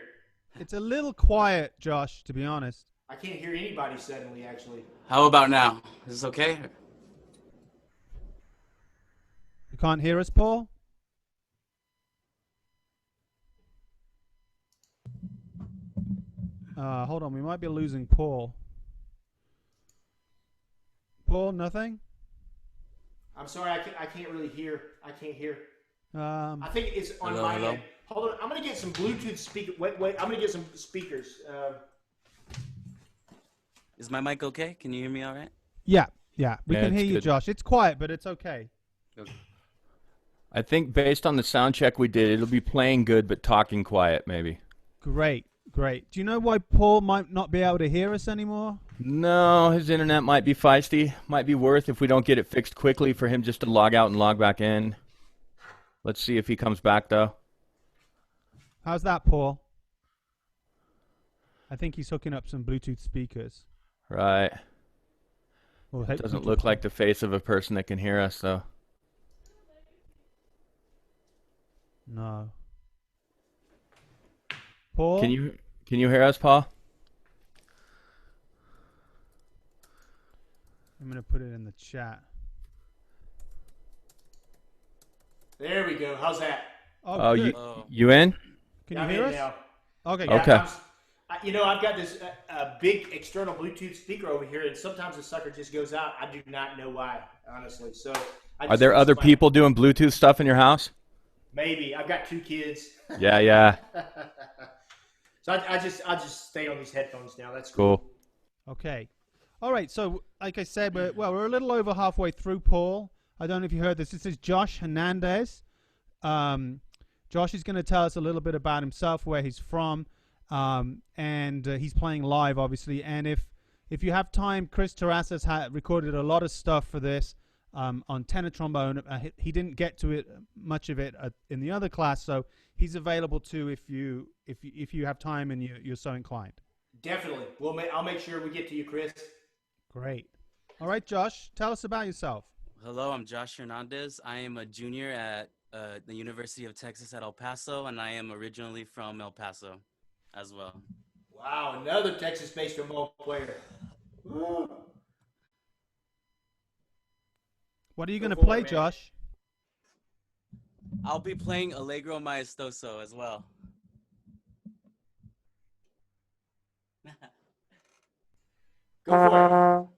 It's a little quiet, Josh, to be honest. I can't hear anybody suddenly, actually. How about now? Is this okay? You can't hear us, Paul? Hold on, we might be losing Paul. Paul, nothing? I'm sorry, I can't really hear. I can't hear. Um, I think it's on Hello, my hello? end. Hold on, I'm gonna get some Bluetooth speaker. Wait, I'm gonna get some speakers. Is my mic okay? Can you hear me all right? yeah, we Yeah, can it's hear you, good. Josh. It's quiet, but it's okay. I think based on the sound check we did, it'll be playing good but talking quiet, maybe. Great. Do you know why Paul might not be able to hear us anymore? No, his internet might be feisty. Might be worth, if we don't get it fixed quickly, for him just to log out and log back in. Let's see if he comes back, though. How's that, Paul? I think he's hooking up some Bluetooth speakers. Right. Or Doesn't Bluetooth look like the face of a person that can hear us, though. No. Paul? Can you hear us, Paul? I'm going to put it in the chat. There we go. How's that? Oh, good. You in? Can Yeah, you I'm hear in us? now. Okay. Yeah, Okay. I've got this big external Bluetooth speaker over here, and sometimes the sucker just goes out. I do not know why, honestly. So, Are there other people doing Bluetooth stuff in your house? Maybe. I've got 2 kids. Yeah. So I just stay on these headphones now. That's Cool. Okay. All right. So, like I said, we're a little over halfway through, Paul. I don't know if you heard this. This is Josh Hernandez. Josh is going to tell us a little bit about himself, where he's from, and he's playing live, obviously. And if you have time, Chris Terrasas recorded a lot of stuff for this on tenor trombone. He didn't get to it much of it in the other class, so he's available too if you have time and you're so inclined. Definitely. I'll make sure we get to you, Chris. Great. All right, Josh, tell us about yourself. Hello, I'm Josh Hernandez. I am a junior at the University of Texas at El Paso, and I am originally from El Paso as well. Wow, another Texas-based trombone player. Woo. What are you going to Go for play, it, man. Josh? I'll be playing Allegro Maestoso as well. Go for it.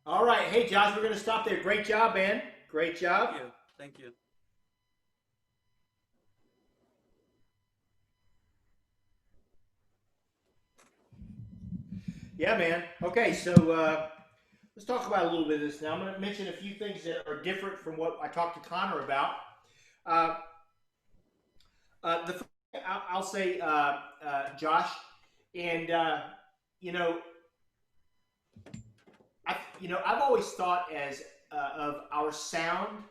All right. Hey, Josh, we're going to stop there. Great job, man. Great job. Thank you. Yeah, man. Okay, so let's talk about a little bit of this now. I'm going to mention a few things that are different from what I talked to Connor about. The first thing I'll say, Josh, and you know, I've always thought of our sound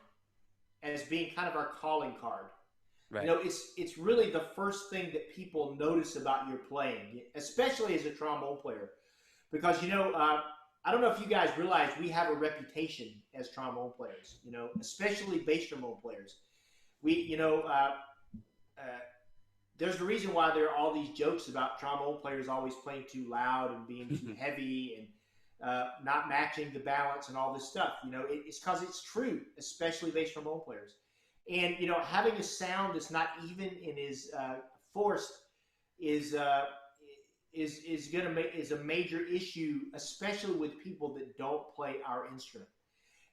as being kind of our calling card. Right. It's really the first thing that people notice about your playing, especially as a trombone player, because I don't know if you guys realize we have a reputation as trombone players. Especially bass trombone players. We there's a reason why there are all these jokes about trombone players always playing too loud and being too heavy and not matching the balance and all this stuff. It's because it's true, especially bass trombone players. And having a sound that's not even and is forced is a major issue, especially with people that don't play our instrument.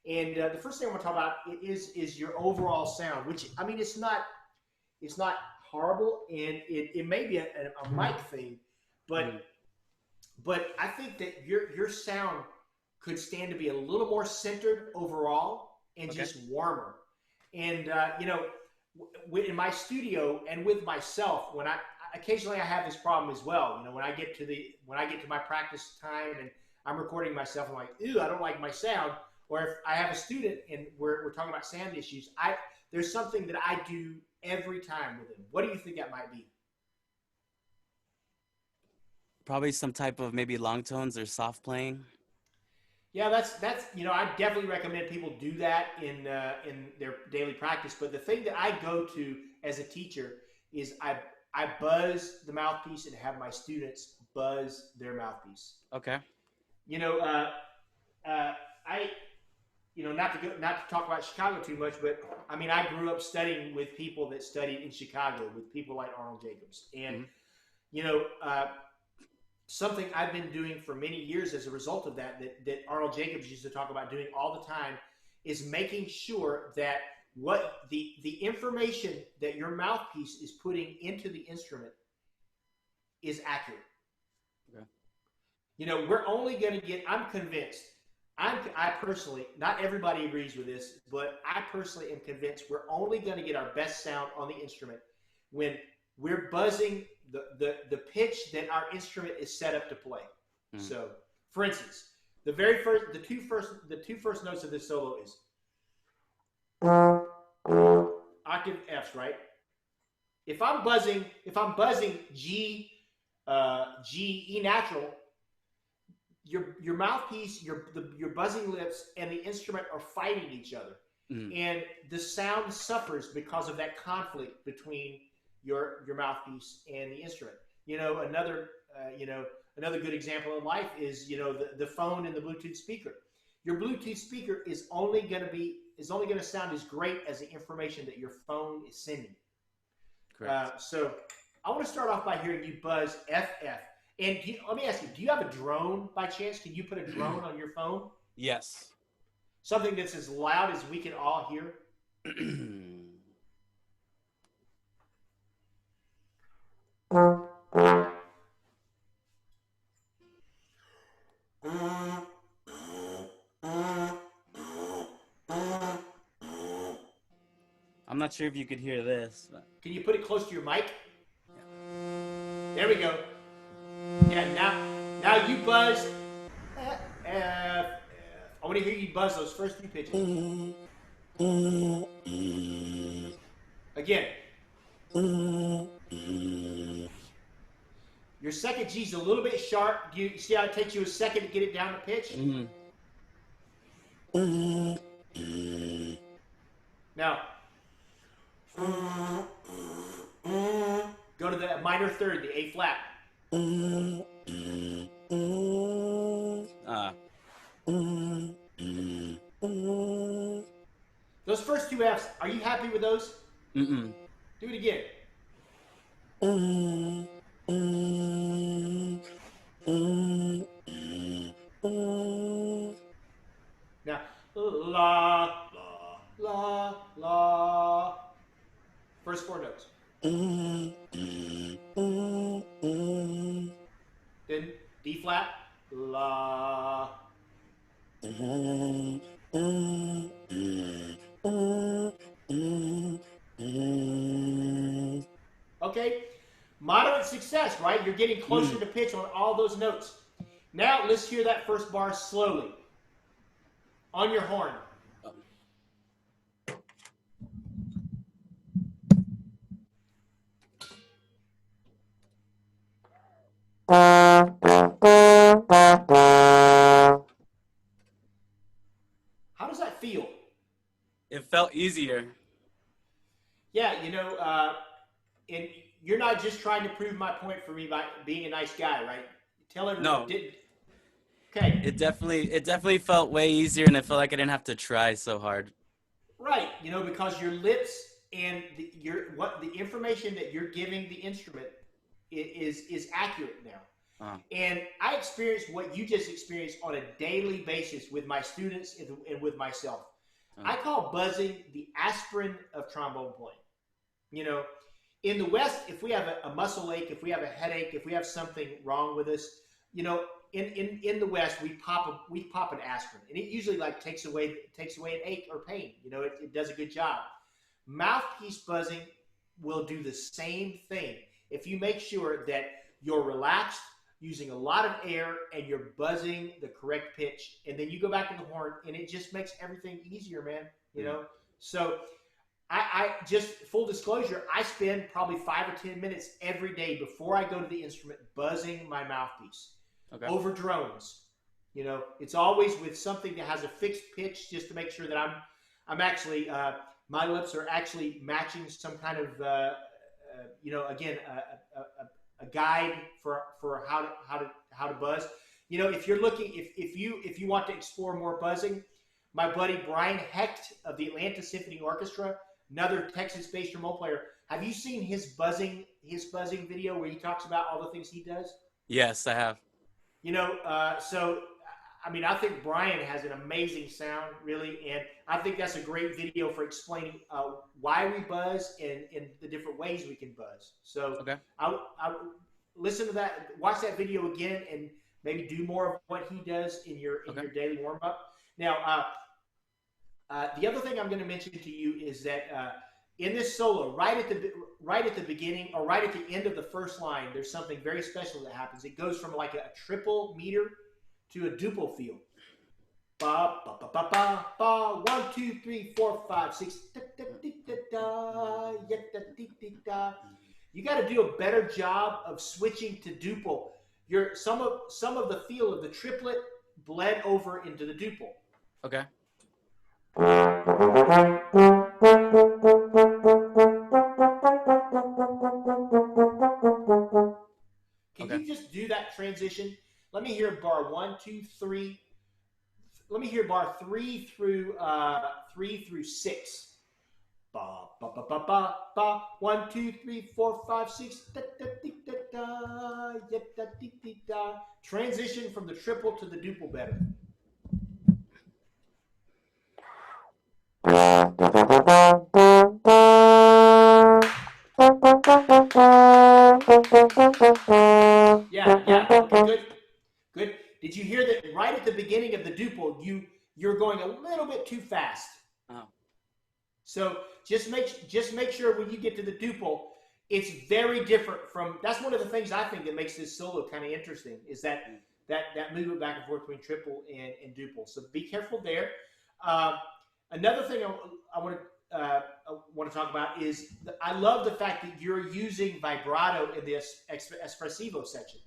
And the first thing I want to talk about is your overall sound, which it's not horrible, and it may be a mic thing, but I think that your sound could stand to be a little more centered overall and just warmer. And in my studio and with myself, when I occasionally have this problem as well. When I get to my practice time and I'm recording myself, I'm like, ew, I don't like my sound. Or if I have a student and we're talking about sound issues, there's something that I do every time with them. What do you think that might be? Probably some type of maybe long tones or soft playing. Yeah, that's I definitely recommend people do that in their daily practice. But the thing that I go to as a teacher is I buzz the mouthpiece and have my students buzz their mouthpiece. Okay. Not to talk about Chicago too much, but I grew up studying with people that studied in Chicago, with people like Arnold Jacobs, and something I've been doing for many years as a result of that Arnold Jacobs used to talk about doing all the time is making sure that what the information that your mouthpiece is putting into the instrument is accurate. Okay. We're only going to get, I'm convinced, I personally, not everybody agrees with this, but I personally am convinced we're only going to get our best sound on the instrument when we're buzzing the pitch that our instrument is set up to play. So, for instance, the two first notes of this solo is octave Fs, right? If I'm buzzing G, E natural, your mouthpiece, your buzzing lips, and the instrument are fighting each other, and the sound suffers because of that conflict between your mouthpiece and the instrument. Another good example in life is the phone and the Bluetooth speaker. Your Bluetooth speaker is only going to sound as great as the information that your phone is sending. Correct. So I want to start off by hearing you buzz FF. And let me ask you, do you have a drone by chance? Can you put a drone on your phone? Yes. Something that's as loud as we can all hear? I'm not sure if you could hear this. But... Can you put it close to your mic? Yeah. There we go. Yeah, now you buzz. I want to hear you buzz those first three pitches. Again. Your second G is a little bit sharp. Do you see how it takes you a second to get it down to pitch? Now, go to the minor third, the A flat. Those first two Fs, are you happy with those? Do it again. Now, la, la, la, la. First four notes. Then D flat, la. Okay, moderate success, right? You're getting closer to pitch on all those notes. Now let's hear that first bar slowly. On your horn. How does that feel? It felt easier. Yeah, and you're not just trying to prove my point for me by being a nice guy, right? Tell everyone. No, Okay, it definitely felt way easier, and I felt like I didn't have to try so hard. right. Because your lips and the information that you're giving the instrument is accurate now. And I experienced what you just experienced on a daily basis with my students and with myself. I call buzzing the aspirin of trombone playing. In the West, if we have a muscle ache, if we have a headache, if we have something wrong with us, in the West, we pop an aspirin, and it usually like takes away an ache or pain. It does a good job. Mouthpiece buzzing will do the same thing if you make sure that you're relaxed, using a lot of air, and you're buzzing the correct pitch, and then you go back to the horn, and it just makes everything easier, man. So I just full disclosure, I spend probably 5 or 10 minutes every day before I go to the instrument buzzing my mouthpiece over drones. It's always with something that has a fixed pitch, just to make sure that I'm actually my lips are actually matching some kind of again a guide for how to buzz. If you're looking, if you want to explore more buzzing, my buddy Brian Hecht of the Atlanta Symphony Orchestra, another Texas-based trombone player. Have you seen his buzzing video where he talks about all the things he does? Yes, I have. So I think Brian has an amazing sound, really, and I think that's a great video for explaining why we buzz and the different ways we can buzz. So I listen to that, watch that video again, and maybe do more of what he does in your daily warm up. Now, the other thing I'm going to mention to you is that in this solo, right at the beginning or right at the end of the first line, there's something very special that happens. It goes from like a triple meter to a duple feel. Ba ba ba ba ba ba. 1, 2, 3, 4, 5, 6. Da, da, da, da, da, da, da, da, da. You got to do a better job of switching to duple. Some of the feel of the triplet bled over into the duple. Okay. Can you just do that transition? Let me hear bar 1, 2, 3. Let me hear bar 3 through 6. Ba ba ba ba ba ba. 1, 2, 3, 4, 5, 6. Da da da da da. Da da da da da. Transition from the triple to the duple better. Yeah. Okay, good. Did you hear that right at the beginning of the duple, you're going a little bit too fast? Oh. So just make sure when you get to the duple, it's very different from. That's one of the things I think that makes this solo kind of interesting is that movement back and forth between triple and duple. So be careful there. Another thing I want to talk about is I love the fact that you're using vibrato in this espressivo section.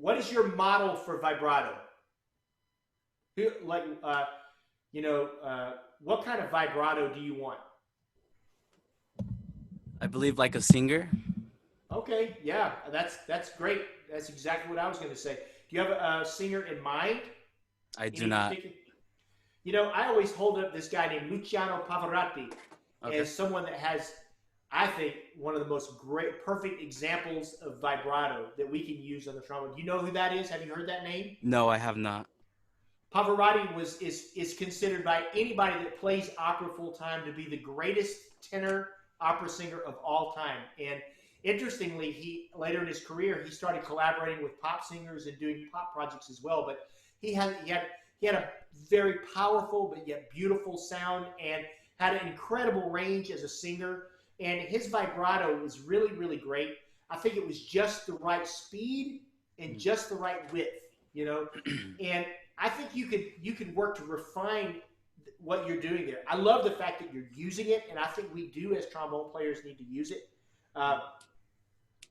What is your model for vibrato? What kind of vibrato do you want? I believe like a singer. Okay, yeah, that's great. That's exactly what I was going to say. Do you have a singer in mind? I do not. I always hold up this guy named Luciano Pavarotti as someone that has, I think, one of the most perfect examples of vibrato that we can use on the trombone. Do you know who that is? Have you heard that name? No, I have not. Pavarotti is considered by anybody that plays opera full time to be the greatest tenor opera singer of all time. And interestingly, he later in his career he started collaborating with pop singers and doing pop projects as well. But he had a very powerful but yet beautiful sound and had an incredible range as a singer. And his vibrato was really, really great. I think it was just the right speed and just the right width, And I think you could work to refine what you're doing there. I love the fact that you're using it, and I think we do as trombone players need to use it.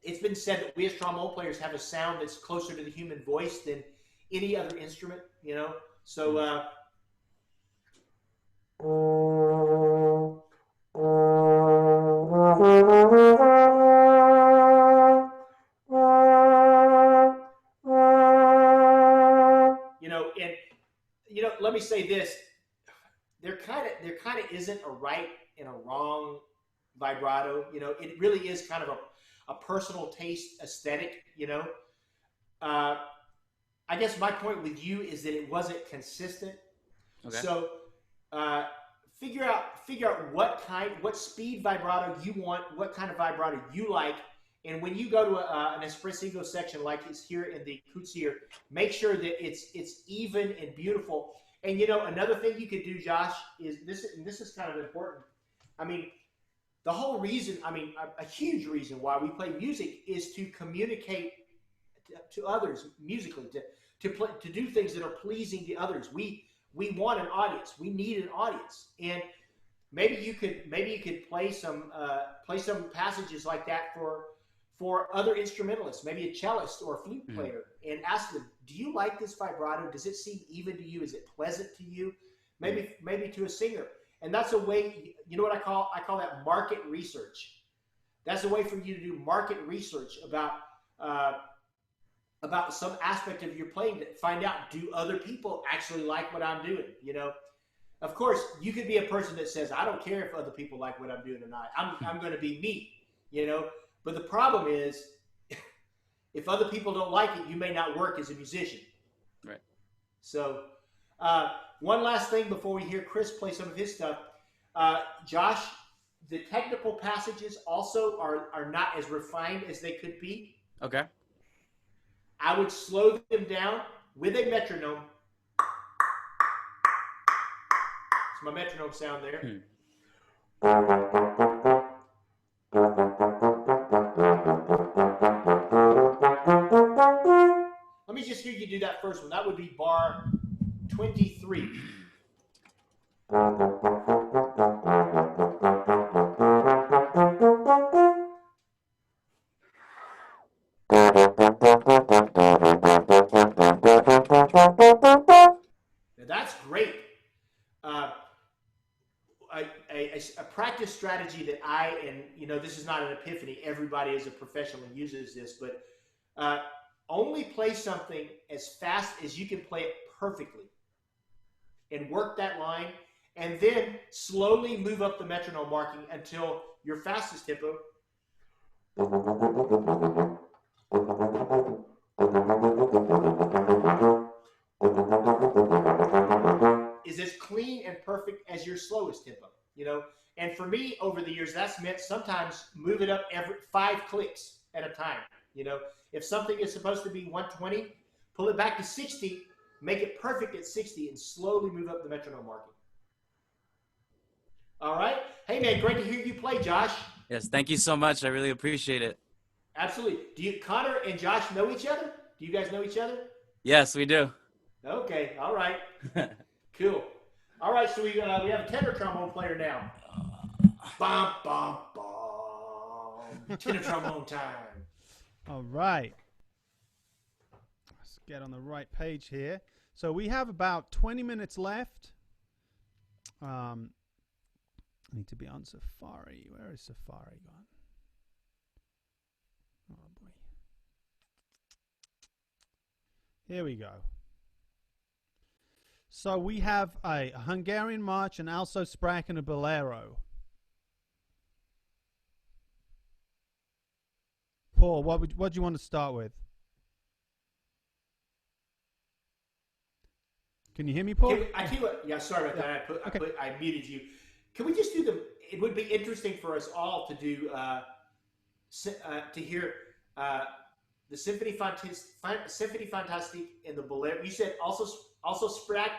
It's been said that we as trombone players have a sound that's closer to the human voice than any other instrument, you know. So and let me say this: there kind of isn't a right and a wrong vibrato. It really is kind of a personal taste aesthetic. I guess my point with you is that it wasn't consistent. Okay. So figure out what speed vibrato you want, what kind of vibrato you like, and when you go to an espressivo section like it's here in the Kutzier, make sure that it's even and beautiful. And another thing you could do, Josh, is this. And this is kind of important. I mean, the whole reason. I mean, a huge reason why we play music is to communicate to others musically, to do things that are pleasing to others. We want an audience. We need an audience, and maybe you could play some passages like that for other instrumentalists, maybe a cellist or a flute player, and ask them, do you like this vibrato? Does it seem even to you? Is it pleasant to you? Maybe to a singer. And that's a way, what I call that market research. That's a way for you to do market research about some aspect of your playing, to find out, do other people actually like what I'm doing? Of course, you could be a person that says, I don't care if other people like what I'm doing or not. I'm going to be me, But the problem is, if other people don't like it, you may not work as a musician. Right. So, one last thing before we hear Chris play some of his stuff. Josh, the technical passages also are not as refined as they could be. Okay. I would slow them down with a metronome. It's my metronome sound there. Let me just hear you do that first one. That would be bar 23. Now that's great. A practice strategy that this is not an epiphany. Everybody as a professional uses this, but only play something as fast as you can play it perfectly and work that line, and then slowly move up the metronome marking until your fastest tempo is as clean and perfect as your slowest tempo, And for me, over the years, that's meant sometimes move it up every 5 clicks at a time. If something is supposed to be 120, pull it back to 60, make it perfect at 60, and slowly move up the metronome marking. All right? Hey, man, great to hear you play, Josh. Yes, thank you so much. I really appreciate it. Absolutely. Do Connor and Josh know each other? Do you guys know each other? Yes, we do. Okay, all right. Cool. All right, so we have a tenor trombone player now. Bum, bum, bum. Tenor trombone time. All right. Let's get on the right page here. So we have about 20 minutes left. I need to be on Safari. Where is Safari gone? Oh, boy. Here we go. So we have a Hungarian march, an alto sprach, and a bolero. Paul, what do you want to start with? Can you hear me, Paul? I tell you what. Yeah, sorry about that. I muted you. Can we just do them? It would be interesting for us all to do to hear the Symphony Fantastique and the bolero. You said also sprach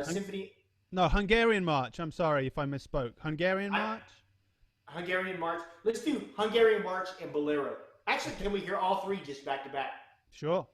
symphony. No, Hungarian march. I'm sorry if I misspoke. Hungarian march. Hungarian march. Let's do Hungarian march and bolero. Actually, can we hear all three just back to back? Sure.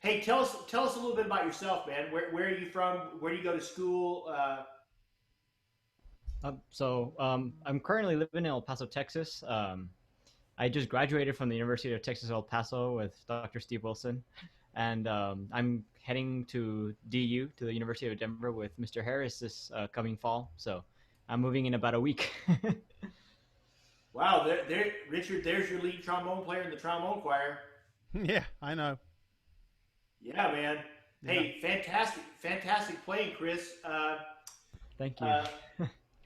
Hey, tell us a little bit about yourself, man. Where are you from? Where do you go to school? I'm currently living in El Paso, Texas. I just graduated from the University of Texas El Paso with Dr. Steve Wilson, and I'm heading to DU to the University of Denver with Mr. Harris this coming fall. So I'm moving in about a week. Wow, Richard, there's your lead trombone player in the trombone choir. Yeah, I know. Yeah, man. Yeah. Hey, fantastic playing, Chris. Thank you.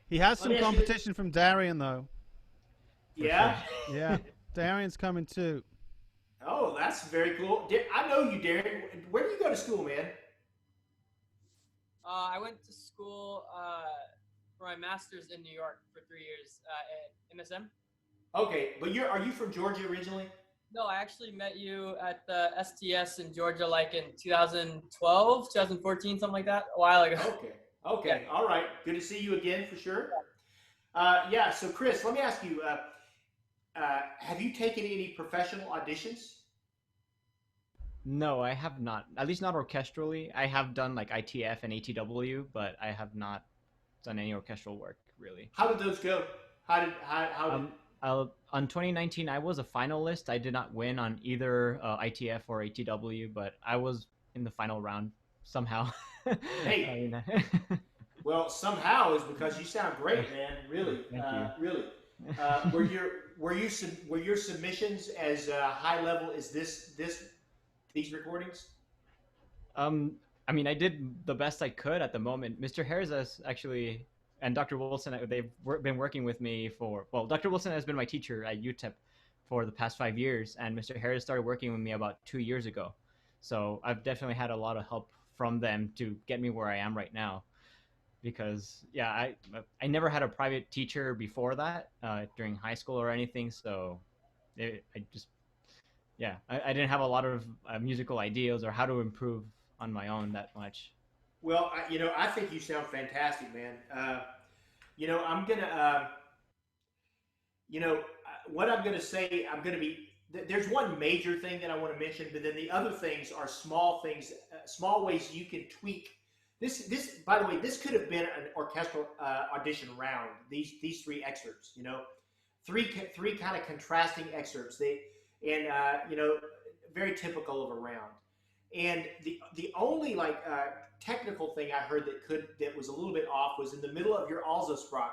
He has Let some me ask you- competition from Darian, though. Yeah. Yeah, Darian's coming too. Oh, that's very cool. I know you, Darren. Where do you go to school, man? I went to school for my master's in New York for 3 years at MSM. Okay, but are you from Georgia originally? No, I actually met you at the STS in Georgia like in 2012, 2014, something like that, a while ago. Okay. Yeah. All right. Good to see you again for sure. Yeah. So, Chris, let me ask you: have you taken any professional auditions? No, I have not. At least not orchestrally. I have done like ITF and ATW, but I have not done any orchestral work really. How did those go? How did On 2019, I was a finalist. I did not win on either ITF or ATW, but I was in the final round somehow. Hey. Well, somehow is because you sound great, man. Really, Thank you. Really. Were your submissions as high level as these recordings? I mean, I did the best I could at the moment. Mr. Harris has actually, and Dr. Wilson, they've been working with me well, Dr. Wilson has been my teacher at UTEP for the past 5 years, and Mr. Harris started working with me about 2 years ago. So I've definitely had a lot of help from them to get me where I am right now. Because, yeah, I never had a private teacher before that during high school or anything, so I didn't have a lot of musical ideas or how to improve on my own that much. Well, I think you sound fantastic, man. I'm gonna, what I'm gonna say, there's one major thing that I want to mention, but then the other things are small things, small ways you can tweak. This, by the way, this could have been an orchestral audition round. These three excerpts, three kind of contrasting excerpts. Very typical of a round. And the only technical thing I heard that was a little bit off was in the middle of your alto sprach.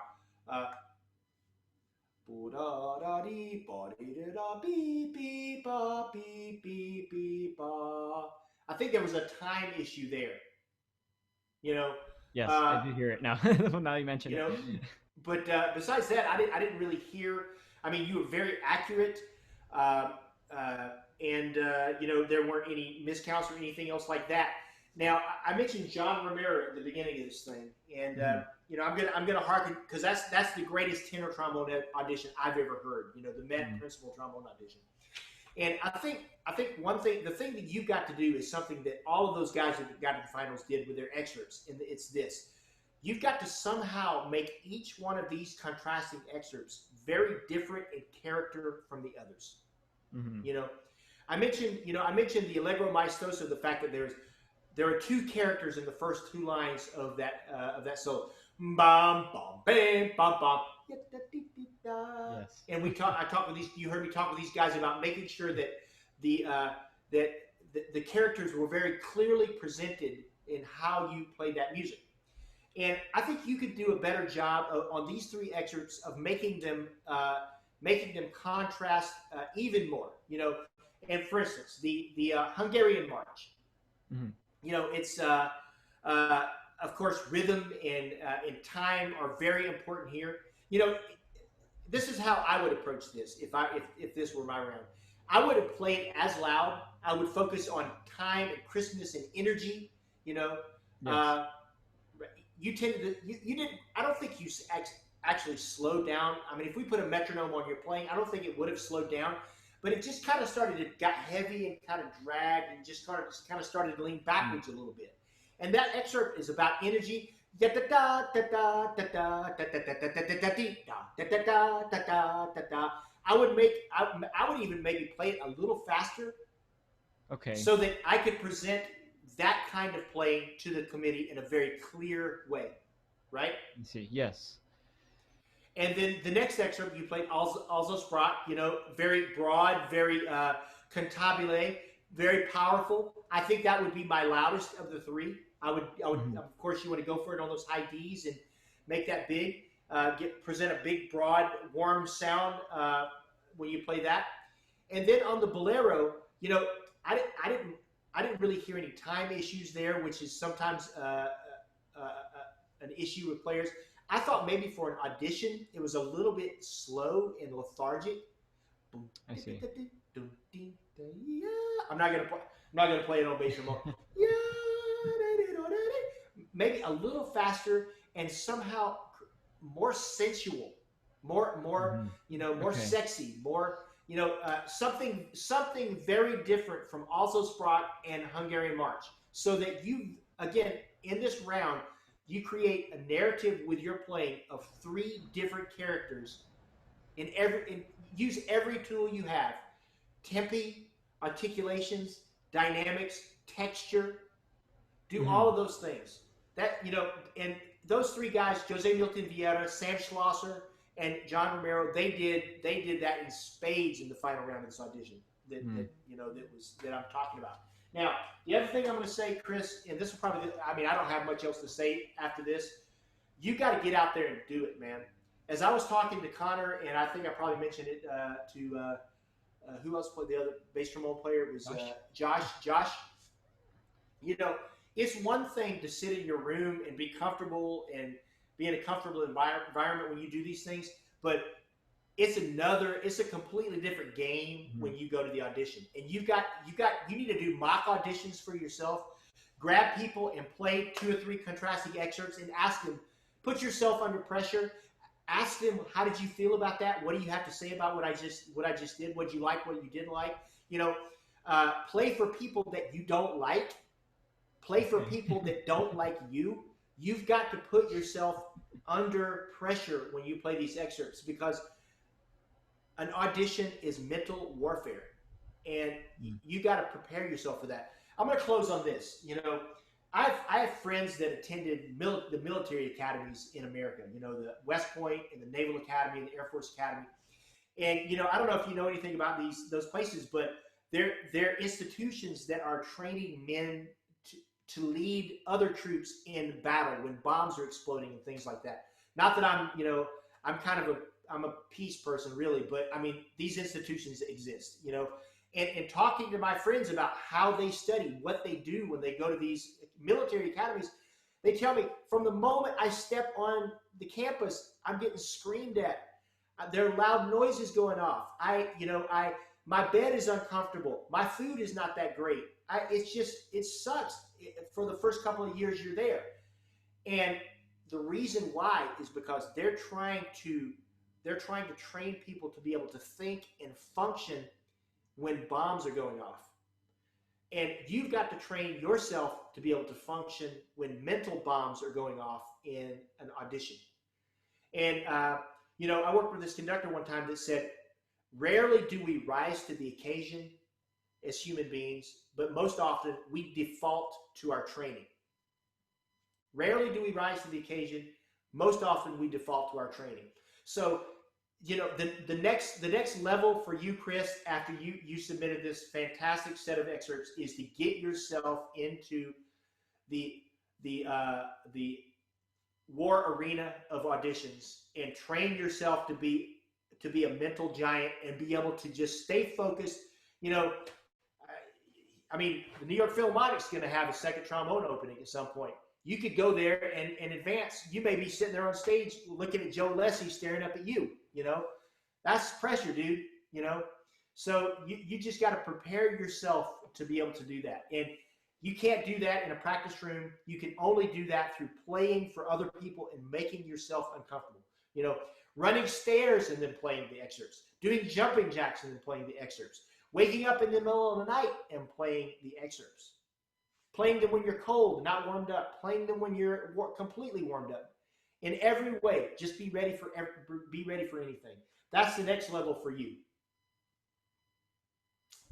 I think there was a time issue there. Yes, I do hear it now. Now you mention it. But besides that, I didn't really hear. I mean, you were very accurate, and there weren't any miscounts or anything else like that. Now, I mentioned John Romero at the beginning of this thing, and I'm gonna harken because that's the greatest tenor trombone audition I've ever heard. The Met principal trombone audition. And I think the thing that you've got to do is something that all of those guys that got to the finals did with their excerpts, and it's this. You've got to somehow make each one of these contrasting excerpts very different in character from the others. Mm-hmm. I mentioned the Allegro Maestoso, the fact that there are two characters in the first two lines of that solo. Bam, bam, bam, bam, bam. Yes. And you heard me talk with these guys about making sure that the characters were very clearly presented in how you played that music. And I think you could do a better job on these three excerpts of making them contrast even more. And for instance, the Hungarian March. Mm-hmm. It's of course rhythm and time are very important here. This is how I would approach this if this were my round. I would have played as loud. I would focus on time and crispness and energy. Yes. You tended to. You didn't. I don't think you actually slowed down. I mean, if we put a metronome on your playing, I don't think it would have slowed down. But it just kind of got heavy and kind of dragged and just kind of started to lean backwards a little bit. And that excerpt is about energy. I would even maybe play it a little faster, Okay. so that I could present that kind of playing to the committee in a very clear way, right? I see. Yes. And then the next excerpt you played, also Sprott, very broad, very cantabile, very powerful. I think that would be my loudest of the three. I would, Of course, you want to go for it on those high Ds and make that big. Present a big, broad, warm sound when you play that. And then on the bolero, I didn't really hear any time issues there, which is sometimes an issue with players. I thought maybe for an audition, it was a little bit slow and lethargic. I see. I'm not gonna play it on bass drum. Maybe a little faster and somehow more sensual, more more sexy, more something very different from Also Sprott and Hungarian March, so that you again in this round you create a narrative with your playing of 3 different characters use every tool you have: tempi, articulations, dynamics, texture. Do all of those things. That and those 3 guys, Jose Milton Vieira, Sam Schlosser, and John Romero, they did that in spades in the final round of this audition. That I'm talking about. Now, the other thing I'm going to say, Chris, and this will probably, I don't have much else to say after this. You got to get out there and do it, man. As I was talking to Connor, and I think I probably mentioned it to who else played the other bass trombone player? It was Josh. Josh, it's one thing to sit in your room and be comfortable and be in a comfortable environment when you do these things, but it's a completely different game when you go to the audition. And you need to do mock auditions for yourself. Grab people and play 2 or 3 contrasting excerpts and ask them, put yourself under pressure. Ask them, how did you feel about that? What do you have to say about what I just did? What you like, what you didn't like? Play for people that you don't like. Play for people that don't like you. You've got to put yourself under pressure when you play these excerpts, because an audition is mental warfare, and you got to prepare yourself for that. I'm going to close on this. I have friends that attended the military academies in America, the West Point and the Naval Academy and the Air Force Academy. And, I don't know if you know anything about those places, but they're institutions that are training men to lead other troops in battle when bombs are exploding and things like that. Not that I'm a peace person really, but these institutions exist, and talking to my friends about how they study, what they do when they go to these military academies, they tell me from the moment I step on the campus, I'm getting screamed at. There are loud noises going off. My bed is uncomfortable. My food is not that great. It sucks for the first couple of years you're there. And the reason why is because they're trying to train people to be able to think and function when bombs are going off. And you've got to train yourself to be able to function when mental bombs are going off in an audition. And, I worked with this conductor one time that said, rarely do we rise to the occasion as human beings, but most often we default to our training. Rarely do we rise to the occasion. Most often we default to our training. So, the next level for you, Chris, after you submitted this fantastic set of excerpts, is to get yourself into the war arena of auditions and train yourself to be a mental giant and be able to just stay focused. The New York Philharmonic's going to have a second trombone opening at some point. You could go there and advance. You may be sitting there on stage looking at Joe Leslie staring up at you. That's pressure, dude. So you just got to prepare yourself to be able to do that. And you can't do that in a practice room. You can only do that through playing for other people and making yourself uncomfortable. Running stairs and then playing the excerpts, doing jumping jacks and then playing the excerpts, waking up in the middle of the night and playing the excerpts. Playing them when you're cold, not warmed up. Playing them when you're completely warmed up. In every way, just be ready for anything. That's the next level for you.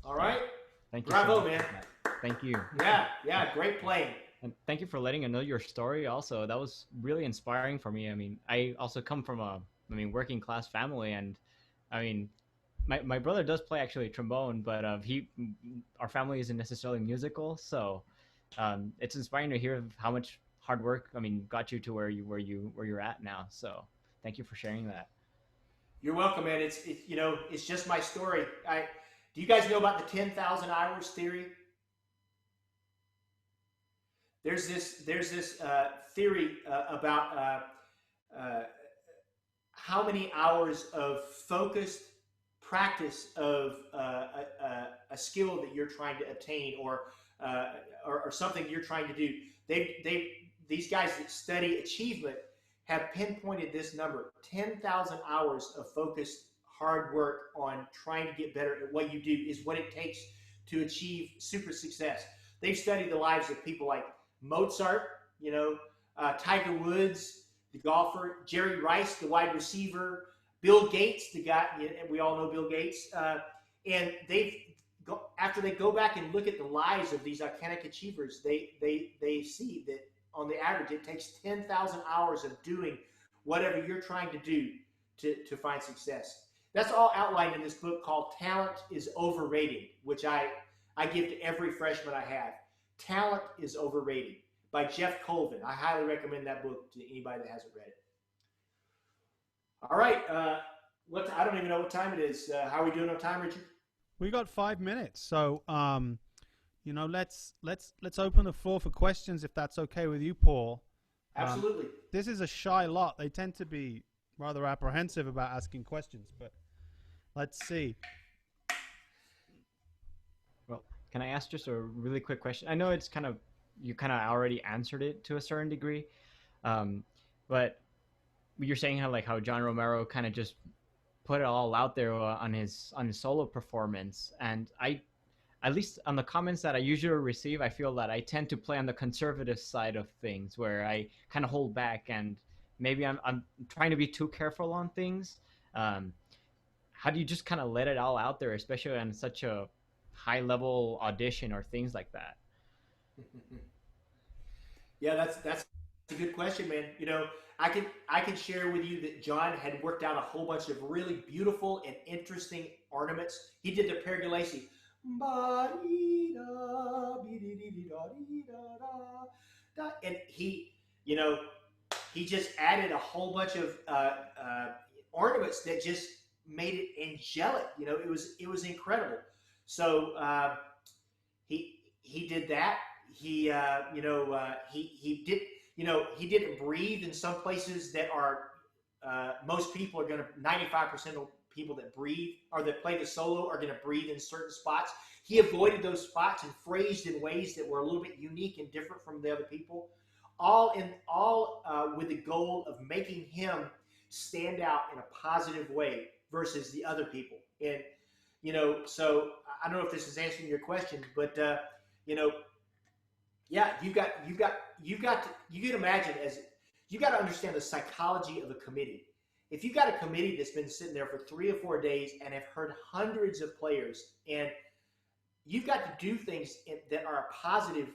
All right? Thank you. Bravo, so much man. for that. Thank you. Yeah, great playing. And thank you for letting us know your story also. That was really inspiring for me. I mean, I also come from a, working class family, and I mean, my brother does play actually trombone, but our family isn't necessarily musical, so it's inspiring to hear how much hard work, got you to where you're at now. So thank you for sharing that. You're welcome, man. It's just my story. Do you guys know about the 10,000 hours theory? There's this theory about how many hours of focused practice of a skill that you're trying to obtain, or something you're trying to do. These guys that study achievement have pinpointed this number: 10,000 hours of focused hard work on trying to get better at what you do is what it takes to achieve super success. They've studied the lives of people like Mozart, Tiger Woods, the golfer, Jerry Rice, the wide receiver, Bill Gates, the guy, and we all know Bill Gates. And after they go back and look at the lives of these iconic achievers, they see that on the average it takes 10,000 hours of doing whatever you're trying to do to find success. That's all outlined in this book called Talent is Overrated, which I give to every freshman I have. Talent is Overrated by Jeff Colvin. I highly recommend that book to anybody that hasn't read it. All right. I don't even know what time it is. How are we doing on time, Richard? We got 5 minutes, so let's open the floor for questions if that's okay with you, Paul. Absolutely. This is a shy lot. They tend to be rather apprehensive about asking questions, but let's see. Well, can I ask just a really quick question? I know it's you already answered it to a certain degree, but you're saying how John Romero kind of just put it all out there on his solo performance, and at least on the comments that I usually receive, I feel that I tend to play on the conservative side of things, where I kind of hold back, and maybe I'm trying to be too careful on things. How do you just kind of let it all out there, especially on such a high level audition or things like that? Yeah, that's a good question, man. I can share with you that John had worked out a whole bunch of really beautiful and interesting ornaments. He did the Pergolesi. And he just added a whole bunch of ornaments that just made it angelic. It was incredible. So he did that. He didn't breathe in some places that are most people are going to 95% of people that breathe or that play the solo are going to breathe in certain spots. He avoided those spots and phrased in ways that were a little bit unique and different from the other people, all with the goal of making him stand out in a positive way versus the other people. And so I don't know if this is answering your question, but yeah, you can imagine you got to understand the psychology of a committee. If you've got a committee that's been sitting there for 3 or 4 days and have heard hundreds of players, and you've got to do things that are positive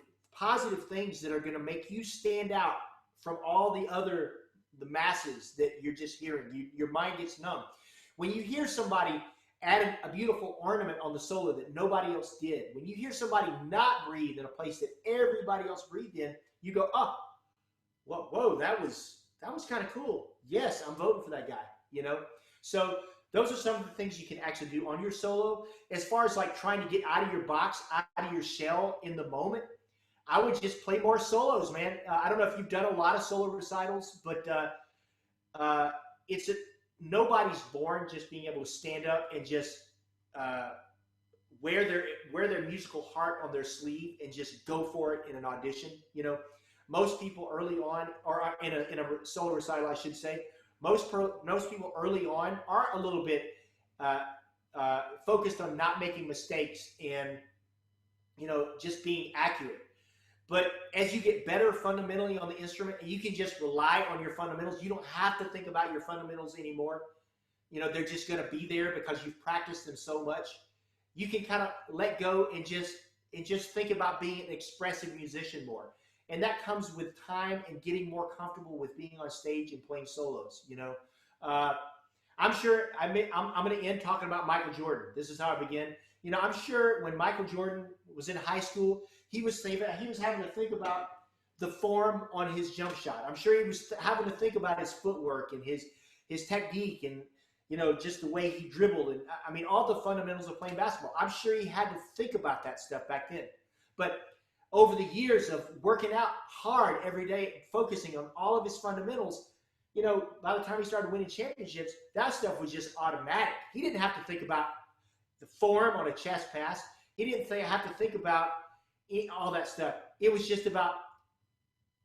things that are going to make you stand out from all the masses that you're just hearing. Your mind gets numb. When you hear somebody add a beautiful ornament on the solo that nobody else did, when you hear somebody not breathe in a place that everybody else breathed in, you go, oh, whoa, that was kind of cool. Yes, I'm voting for that guy, So those are some of the things you can actually do on your solo. As far as trying to get out of your box, out of your shell in the moment, I would just play more solos, man. I don't know if you've done a lot of solo recitals, but nobody's born just being able to stand up and just wear their musical heart on their sleeve and just go for it in an audition. Most people early on, or in a solo recital, I should say, most people early on are a little bit focused on not making mistakes and just being accurate. But as you get better fundamentally on the instrument, and you can just rely on your fundamentals, you don't have to think about your fundamentals anymore. They're just going to be there because you've practiced them so much. you can kind of let go and just think about being an expressive musician more. And that comes with time and getting more comfortable with being on stage and playing solos. I'm sure I'm going to end talking about Michael Jordan. This is how I begin. I'm sure when Michael Jordan was in high school, he was having to think about the form on his jump shot. I'm sure he was having to think about his footwork and his technique and just the way he dribbled and I mean all the fundamentals of playing basketball. I'm sure he had to think about that stuff back then. But over the years of working out hard every day, focusing on all of his fundamentals, by the time he started winning championships, that stuff was just automatic. He didn't have to think about the form on a chest pass. He didn't have to think about all that stuff. It was just about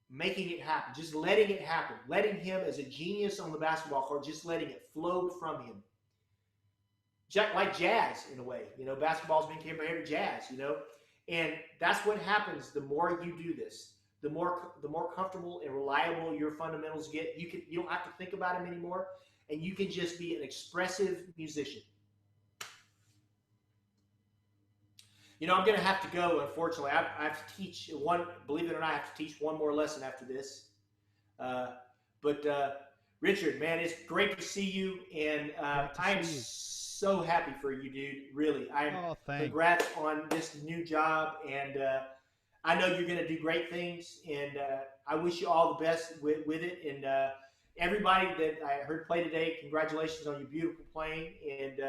making it happen, just letting it happen, letting him as a genius on the basketball court, just letting it flow from him. Like jazz in a way, basketball's been compared to jazz, and that's what happens the more you do this. The more comfortable and reliable your fundamentals get, you don't have to think about them anymore, and you can just be an expressive musician. I'm going to have to go, unfortunately. I have to teach believe it or not, I have to teach one more lesson after this. But Richard, man, it's great to see you, and I'm so happy for you, dude. Really. Congrats on this new job, and I know you're going to do great things, and I wish you all the best with it. And everybody that I heard play today, congratulations on your beautiful playing, and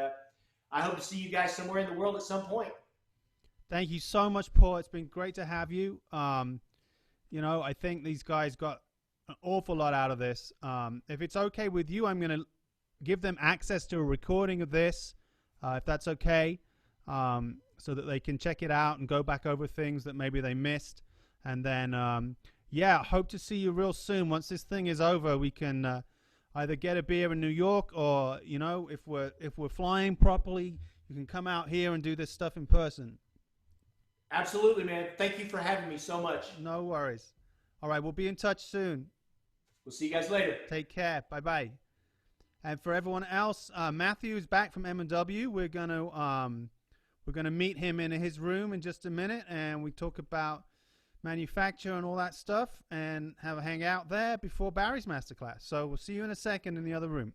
I hope to see you guys somewhere in the world at some point. Thank you so much, Paul. It's been great to have you. I think these guys got an awful lot out of this. If it's okay with you, I'm going to give them access to a recording of this, if that's okay, so that they can check it out and go back over things that maybe they missed. And then, hope to see you real soon. Once this thing is over, we can either get a beer in New York or, if we're flying properly, you can come out here and do this stuff in person. Absolutely, man. Thank you for having me so much. No worries. All right, we'll be in touch soon. We'll see you guys later. Take care. Bye-bye. And for everyone else, Matthew's back from M&W. We're gonna meet him in his room in just a minute, and we talk about manufacture and all that stuff, and have a hangout there before Barry's masterclass. So we'll see you in a second in the other room.